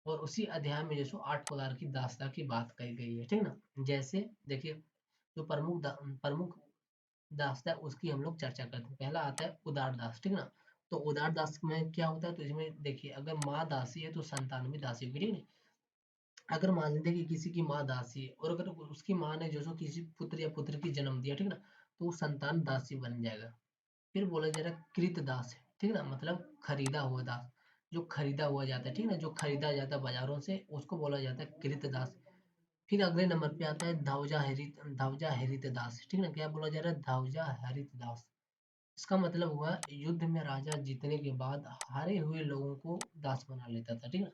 और उसी अध्याय में जो 8 प्रकार की दास्ता की बात कही गई है, ठीक ना। जैसे देखिए जो प्रमुख दास है उसकी हम लोग चर्चा करते हैं। पहला आता है उदार दास, ठीक ना। तो उदार दास में क्या होता है? तो इसमें देखिए अगर माँ दासी है तो संतान भी दासी होगी, ठीक है। अगर मान लेते हैं कि किसी की माँ दासी है और अगर उसकी माँ ने जो सो किसी पुत्र या पुत्र की जन्म दिया, ठीक ना, तो वो संतान दासी बन जाएगा। फिर बोला जा रहा है कृत दास है, ठीक ना, मतलब खरीदा हुआ दास, जो खरीदा हुआ जाता है, ठीक ना, जो खरीदा जाता है बाजारों से उसको बोला जाता है कृत दास। फिर अगले नंबर पे आता है धावजा हरित दास, ठीक ना। क्या बोला जा रहा है? धावजा हरित दास। इसका मतलब हुआ युद्ध में राजा जीतने के बाद हारे हुए लोगों को दास बना लेता था, ठीक ना।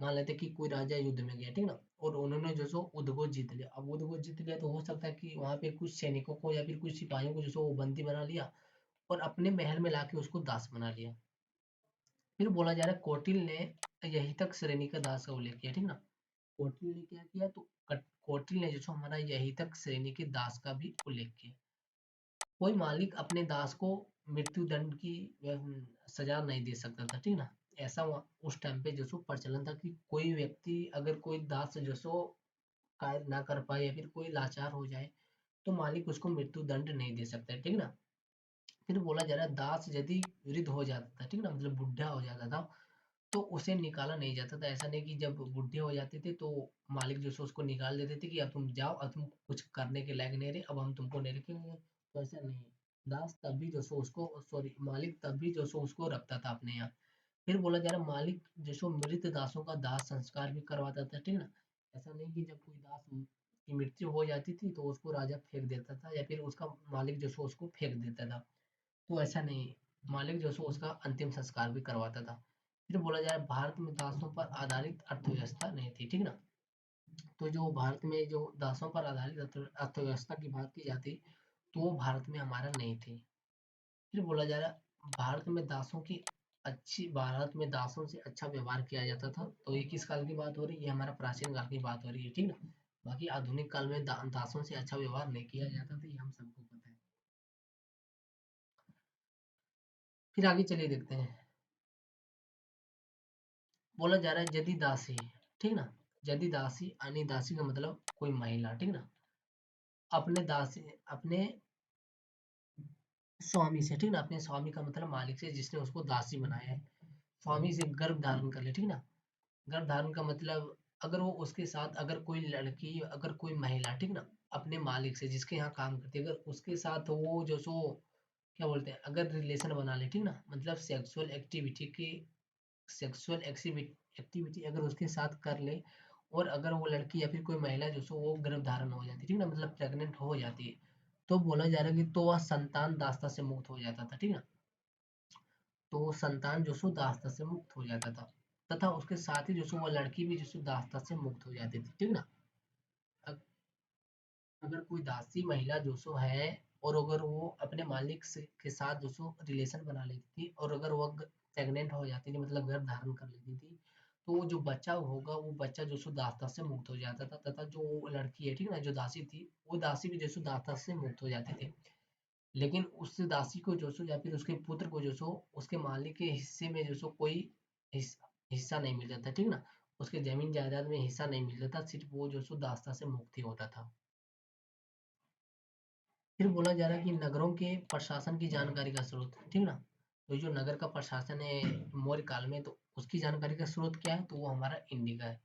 मान लेते कि कोई राजा युद्ध में गया, ठीक ना, और उन्होंने जो सो उद को जीत लिया। अब उद को जीत लिया तो हो सकता है कि वहां पे कुछ सैनिकों को या फिर कुछ सिपाहियों को जो सो वो बंदी बना लिया और अपने महल में लाके उसको दास बना लिया। फिर बोला जा रहा है कौटिल्य ने यही तक श्रेणी का दास का उल्लेख किया, ठीक ना। कौटिल्य ने क्या किया? तो कौटिल्य ने जो सो हमारा यही तक श्रेणी के दास का भी उल्लेख किया। कोई मालिक अपने दास को मृत्यु दंड की सजा नहीं दे सकता था, ठीक ना। ऐसा उस टाइम पे जो सो प्रचलन था कि कोई व्यक्ति अगर कोई दास जो सो कार्य ना कर पाए या फिर कोई लाचार हो जाए तो मालिक उसको मृत्यु दंड नहीं दे सकता है, ठीक ना। फिर बोला जा रहा है दास यदि वृद्ध हो जाता था, ठीक ना, मतलब बुढ़ा हो जाता था, तो उसे निकाला नहीं जाता था। ऐसा नहीं कि जब बुढ़े हो जाते थे तो मालिक जो सो उसको निकाल देते थे कि अब तुम जाओ, अब तुम कुछ करने के लायक नहीं रहे, अब हम तुमको नहीं रखेंगे, तो ऐसा नहीं है। दास तब भी जो सो उसको, सॉरी, मालिक तब भी जो सो उसको रखता था अपने यहाँ। फिर बोला जा रहा है मालिक जो सो मृत दासों का दाह संस्कार भी करवाता था, ठीक ना। ऐसा नहीं कि जब कोई दास की मृत्यु हो जाती थी तो उसको राजा फेंक देता था या फिर उसका मालिक जो सो उसको फेंक देता था। तो ऐसा नहीं, मालिक जो सो उसका अंतिम संस्कार भी करवाता था। फिर बोला जा रहा है भारत में दासों पर आधारित अर्थव्यवस्था नहीं थी, ठीक ना। तो जो भारत में जो दासों पर आधारित अर्थव्यवस्था की बात की जाती, तो वो भारत में हमारा नहीं थी। फिर बोला जा रहा है भारत में दासों से अच्छा व्यवहार किया जाता था। तो ये किस काल की बात हो रही है? ये हमारा प्राचीन काल की बात हो रही है, ठीक ना। बाकी आधुनिक काल में दासों से अच्छा व्यवहार नहीं किया जाता था, ये हम सबको पता है। फिर आगे चलिए देखते हैं। बोला जा रहा है यदि दासी, ठीक ना, यदि दासी यानी दासी का मतलब कोई महिला, ठीक ना, अपने दासी अपने स्वामी से, ठीक ना, अपने स्वामी का मतलब मालिक से जिसने उसको दासी बनाया है, स्वामी से गर्भ धारण कर ले, ठीक ना। गर्भ धारण का मतलब अगर वो उसके साथ, अगर कोई लड़की, अगर कोई महिला, ठीक ना, अपने मालिक से जिसके यहाँ काम करती है, अगर उसके साथ वो जो सो क्या बोलते हैं, अगर रिलेशन बना ले, ठीक ना, मतलब सेक्सुअल एक्टिविटी अगर उसके साथ कर ले, और अगर वो लड़की या फिर कोई महिला जो सो वो गर्भ धारण हो जाती है, ठीक ना, मतलब प्रेग्नेंट हो जाती है, तो बोला जा रहा है कि तो वह संतान दासता से मुक्त हो जाता था, ठीक ना। तो वो संतान जो सो दासता से मुक्त हो जाता था, तथा उसके साथ ही जो सो वो लड़की भी जो सो दासता से मुक्त हो जाती थी, ठीक ना। अ- अगर कोई दासी महिला जो सो है, और अगर वो अपने मालिक से के साथ जो सो रिलेशन बना लेती थी, और अगर वो प्रेग्नेंट हो जाती थी, मतलब गर्भ धारण कर लेती थी, तो वो जो बच्चा होगा वो बच्चा जो सो दासता से मुक्त हो जाता था, तथा जो वो लड़की है, ठीक ना, जो दासी थी, वो दासी भी जो सो दासता से मुक्त हो जाती थी। लेकिन उस दासी को जो सो या फिर उसके पुत्र को जो सो उसके मालिक के हिस्से में जो सो कोई हिस्सा नहीं मिल जाता, ठीक ना। उसके जमीन जायदाद में हिस्सा नहीं मिल जाता, सिर्फ वो जो सो दासता से मुक्त ही होता था। फिर बोला जा रहा है कि नगरों के प्रशासन की जानकारी का स्रोत, ठीक ना। तो जो नगर का प्रशासन है मौर्य काल में, तो उसकी जानकारी का स्रोत क्या है? तो वो हमारा इंडिका है।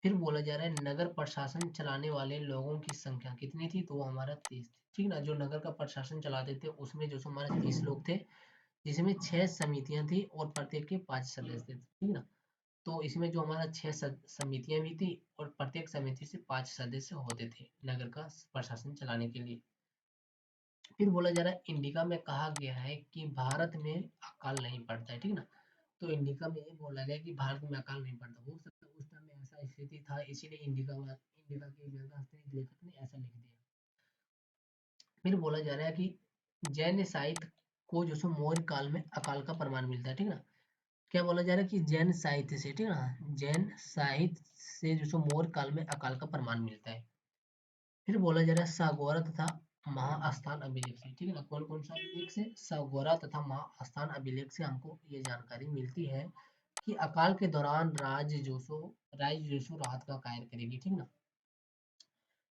फिर बोला जा रहा है नगर प्रशासन चलाने वाले लोगों की संख्या कितनी थी? तो वो हमारा 30 थी, ठीक ना। जो नगर का प्रशासन चलाते थे उसमें जो सो हमारे 30 लोग थे, जिसमें 6 समितियां थी और प्रत्येक के 5 सदस्य थे, ठीक ना। तो इसमें जो हमारा 6 समितियां भी थी, और प्रत्येक समिति से 5 सदस्य होते थे नगर का प्रशासन चलाने के लिए। फिर बोला जा रहा है इंडिका में कहा गया है कि भारत में अकाल नहीं पड़ता है, ठीक ना। तो इंडिका में ये बोला गया कि भारत में अकाल नहीं पड़ता। हो सकता है उस टाइम में ऐसा स्थिति था, इसीलिए इंडिका के ग्रंथार्थ लेखक ने ऐसा लिख दिया। फिर बोला जा रहा है कि जैन साहित्य को जो सो मौर्य काल में अकाल का प्रमाण मिलता है, ठीक ना। क्या बोला जा रहा है कि जैन साहित्य से, ठीक ना, जैन साहित्य से जो सो मौर्य काल में अकाल का प्रमाण मिलता है। फिर बोला जा रहा है सागौरा तथा महास्थान अभिलेख से, ठीक है ना। कौन कौन सा अभिलेख से? सागौरा तथा महास्थान अभिलेख से हमको ये जानकारी मिलती है कि अकाल के दौरान राज्य जोशो राहत का कार्य करेगी, ठीक ना।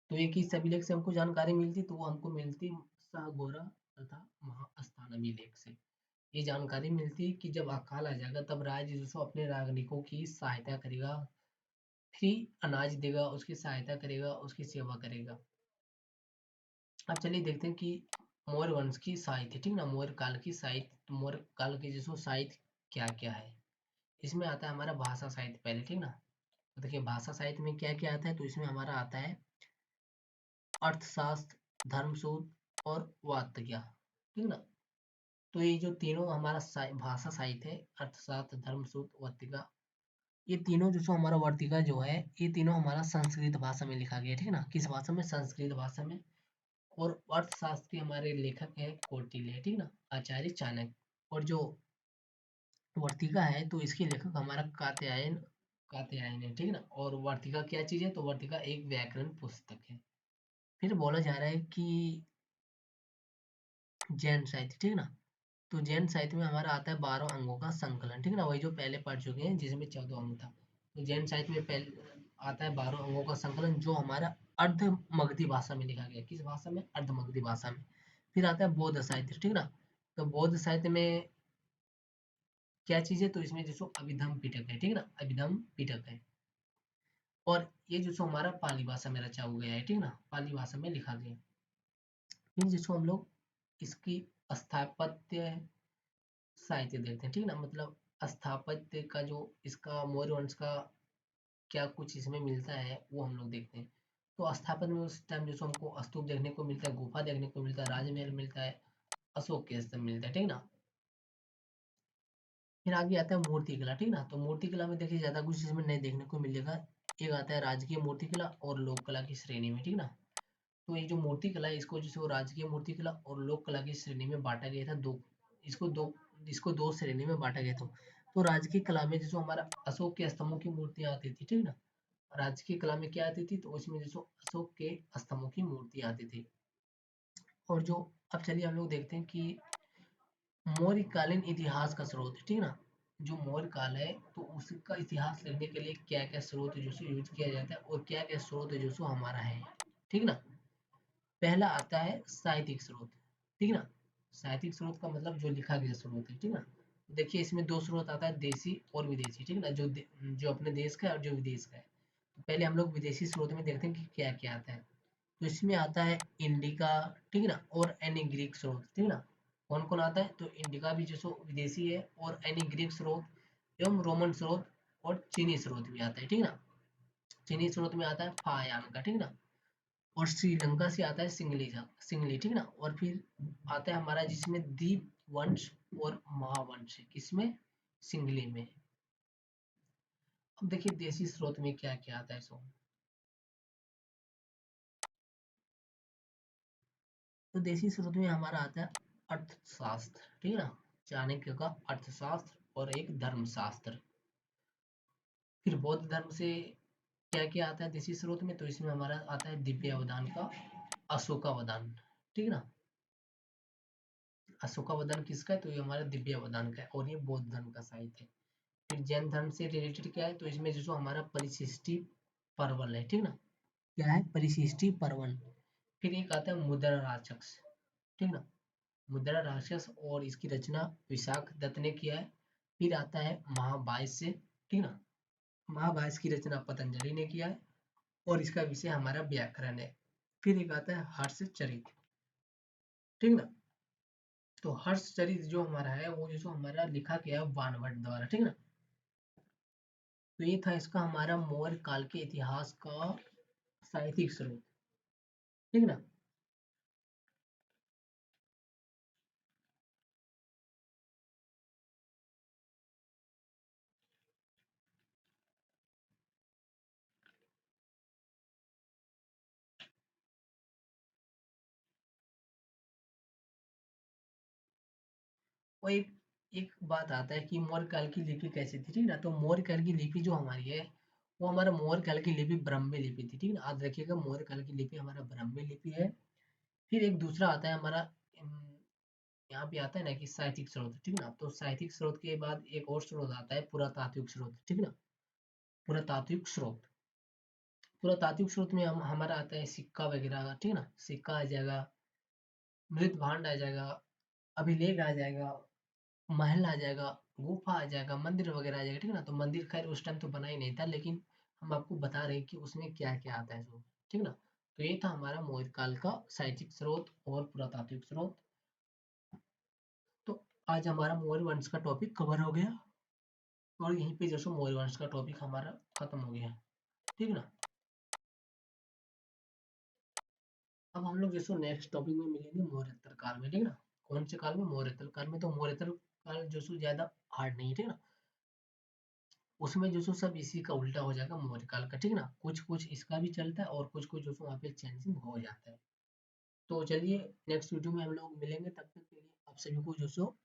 तो ये किस अभिलेख से हमको जानकारी मिलती? तो वो हमको मिलती सागौरा तथा महास्थान अभिलेख से। ये जानकारी मिलती है कि जब अकाल आ जाएगा तब राज्य जोशो अपने नागरिकों की सहायता करेगा, फ्री अनाज देगा, उसकी सहायता करेगा, उसकी सेवा करेगा। अब चलिए देखते हैं कि मौर्य वंश की साहित्य, ठीक ना, मौर्य काल की साहित्य, मौर्य काल के जिसको साहित्य क्या क्या है। इसमें आता है हमारा भाषा साहित्य पहले, ठीक ना। तो देखिए भाषा साहित्य में क्या क्या आता है, तो इसमें हमारा आता है अर्थशास्त्र, धर्मसूत्र और वार्तिका, ठीक ना। तो ये जो तीनों हमारा भाषा साहित्य है, अर्थशास्त्र, धर्मसूत्र, वार्तिका, ये तीनों जो सो हमारा वार्तिका जो है, ये तीनों हमारा संस्कृत भाषा में लिखा गया है, ठीक है ना। किस भाषा में? संस्कृत भाषा में। और अर्थशास्त्र के हमारे लेखक हैं कौटिल्य, ठीक ना, आचार्य चाणक्य। और जो वर्तिका है तो इसके लेखक हमारा कात्यायन है, ठीक ना। और वर्तिका क्या चीज है? तो वर्तिका एक व्याकरण पुस्तक है। फिर बोला जा रहा है कि जैन साहित्य, ठीक ना। तो जैन साहित्य में हमारा आता है 12 अंगों का संकलन, ठीक ना, वही जो पहले पढ़ चुके हैं जिसमें 14 अंग था। तो जैन साहित्य में पहले आता है 12 अंगों का संकलन, जो हमारा अर्ध मगधी भाषा में लिखा गया। किस भाषा में? अर्ध मगधी भाषा में। फिर आता है बौद्ध साहित्य, ठीक ना। तो बौद्ध साहित्य में क्या चीज है? तो इसमें जो अभिधम पिटक है, ठीक है ना, अभिधम पिटक है। और ये जो हमारा पाली भाषा में रचा हुआ गया है, ठीक है ना, पाली भाषा में लिखा गया। फिर जिसको हम लोग इसकी स्थापत्य साहित्य देखते हैं, ठीक है ना, मतलब स्थापत्य का जो इसका मौर्य वंश का क्या कुछ इसमें मिलता है वो हम लोग देखते हैं। तो स्थापत्य में उस टाइम जैसे हमको स्तूप देखने को मिलता है, गुफा देखने को मिलता है, राजमहल मिलता है, अशोक के स्तंभ मिलता है, ठीक है ना। फिर आगे आता है मूर्तिकला, ठीक है ना। तो मूर्तिकला में देखिए ज्यादा कुछ इसमें नहीं देखने को मिलेगा। एक आता है राजकीय मूर्तिकला और लोक कला की श्रेणी में, ठीक है ना। तो ये जो मूर्तिकला है इसको जैसे वो राजकीय मूर्तिकला और लोक कला की श्रेणी में बांटा गया था। इसको दो इसको दो श्रेणी में बांटा गया था। तो राजकीय कला में जैसे हमारा अशोक के स्तंभों की मूर्तियां आती थी, ठीक है ना। राजकीय कला में क्या आती थी, तो उसमें जैसे अशोक के स्तंभों की मूर्ति आती थी। और जो अब चलिए हम लोग देखते हैं कि मौर्यकालीन इतिहास का स्रोत, ठीक है ना। जो मौर्य काल है तो उसका इतिहास लिखने के लिए क्या क्या स्रोत जो सो यूज किया जाता है और क्या क्या स्रोत जो सो हमारा है, ठीक है ना। पहला आता है साहित्यिक स्रोत, ठीक है ना। साहित्यिक स्रोत का मतलब जो लिखा गया स्रोत है, ठीक है ना। देखिए इसमें दो स्रोत आता है, देसी और विदेशी, ठीक है ना। जो अपने देश का है और जो विदेश का है। तो पहले हम लोग विदेशी स्रोत में देखते हैं कि क्या क्या आता है। तो इसमें आता है इंडिका, ठीक है ना, और एनी ग्रीक स्रोत, ठीक है ना। कौन कौन आता है, तो इंडिका भी जो सो विदेशी है, और एनी ग्रीक स्रोत एवं रोमन स्रोत और चीनी स्रोत भी आता है, ठीक है ना। चीनी स्रोत में आता है फायान का, ठीक है ना। और श्रीलंका से आता है सिंगली, ठीक है ना। और फिर आता है हमारा जिसमें दीप वंश और महावंश है, किसमें, सिंगली में। अब देखिए देसी स्रोत में क्या क्या आता है सो। तो देसी स्रोत में हमारा आता है अर्थशास्त्र, ठीक है ना। चाणक्य का अर्थशास्त्र और एक धर्मशास्त्र। फिर बौद्ध धर्म से क्या क्या आता है देसी स्रोत में, तो इसमें हमारा आता है दिव्य अवदान का अशोकावदान, ठीक है ना। अशोकावदान किसका है, तो ये हमारा दिव्य अवदान का है और ये बौद्ध धर्म का साहित्य है। फिर जैन धर्म से रिलेटेड क्या है, तो इसमें जो हमारा परिशिष्टि पर्वल है, ठीक ना। क्या है, परिशिष्टि पर्वल। फिर एक आता है मुद्रा राक्षस, ठीक ना। मुद्रा राक्षस और इसकी रचना विशाख दत्त ने किया है। फिर आता है महाभाष्य, ठीक ना। महाभाष्य की रचना पतंजलि ने किया है और इसका विषय हमारा व्याकरण है। फिर एक आता है हर्षचरित, ठीक ना। तो हर्षचरित जो हमारा है वो जो हमारा लिखा गया है बाणभट्ट द्वारा, ठीक ना। तो ये था इसका हमारा मौर्य काल के इतिहास का साहित्यिक स्रोत, ठीक ना। और एक एक बात आता है कि मौर्य काल की लिपि कैसी थी, ठीक ना। तो मौर्य काल की लिपि जो हमारी है वो हमारा मौर्य काल की लिपि ब्राह्मी लिपि थी, ठीक ना। याद रखिएगा मौर्य काल की लिपि हमारा ब्राह्मी लिपि है। फिर एक दूसरा आता है हमारा यहाँ पे आता है ना कि साहित्यिक स्रोत, ठीक ना। तो साहित्यिक स्रोत के बाद एक और स्रोत आता है पुरातात्विक स्रोत, ठीक ना। पुरातात्विक स्रोत, पुरातात्विक स्रोत में हम हमारा आता है सिक्का वगैरह, ठीक ना। सिक्का आ जाएगा, मृत भांड आ जाएगा, अभिलेख आ जाएगा, महल आ जाएगा, गुफा आ जाएगा, मंदिर वगैरह आ जाएगा, ठीक है ना। तो मंदिर खैर उस टाइम तो बना ही नहीं था, लेकिन हम आपको बता रहे हैं कि उसमें क्या क्या आता है जो, ठीक ना। तो ये था हमारा मौर्य काल का साहित्यिक स्रोत और पुरातात्विक स्रोत। तो आज हमारा मौर्य वंश का टॉपिक कवर हो गया और यहीं पे जैसे मौर्य वंश का टॉपिक हमारा खत्म हो गया, ठीक ना। अब हम लोग जैसे नेक्स्ट टॉपिक में मिलेंगे मौर्योत्तर काल में, ठीक ना। कौन से काल में, मौर्योत्तर काल में। तो मौर्योत्तर काल जो सो ज्यादा हार्ड नहीं है, ठीक ना। उसमें जो सो सब इसी का उल्टा हो जाएगा मौर्य काल का, ठीक ना। कुछ कुछ इसका भी चलता है और कुछ कुछ जो सो वहाँ पे चेंजिंग हो जाता है। तो चलिए नेक्स्ट वीडियो में हम लोग मिलेंगे, तब तक के लिए आप सभी को जो सो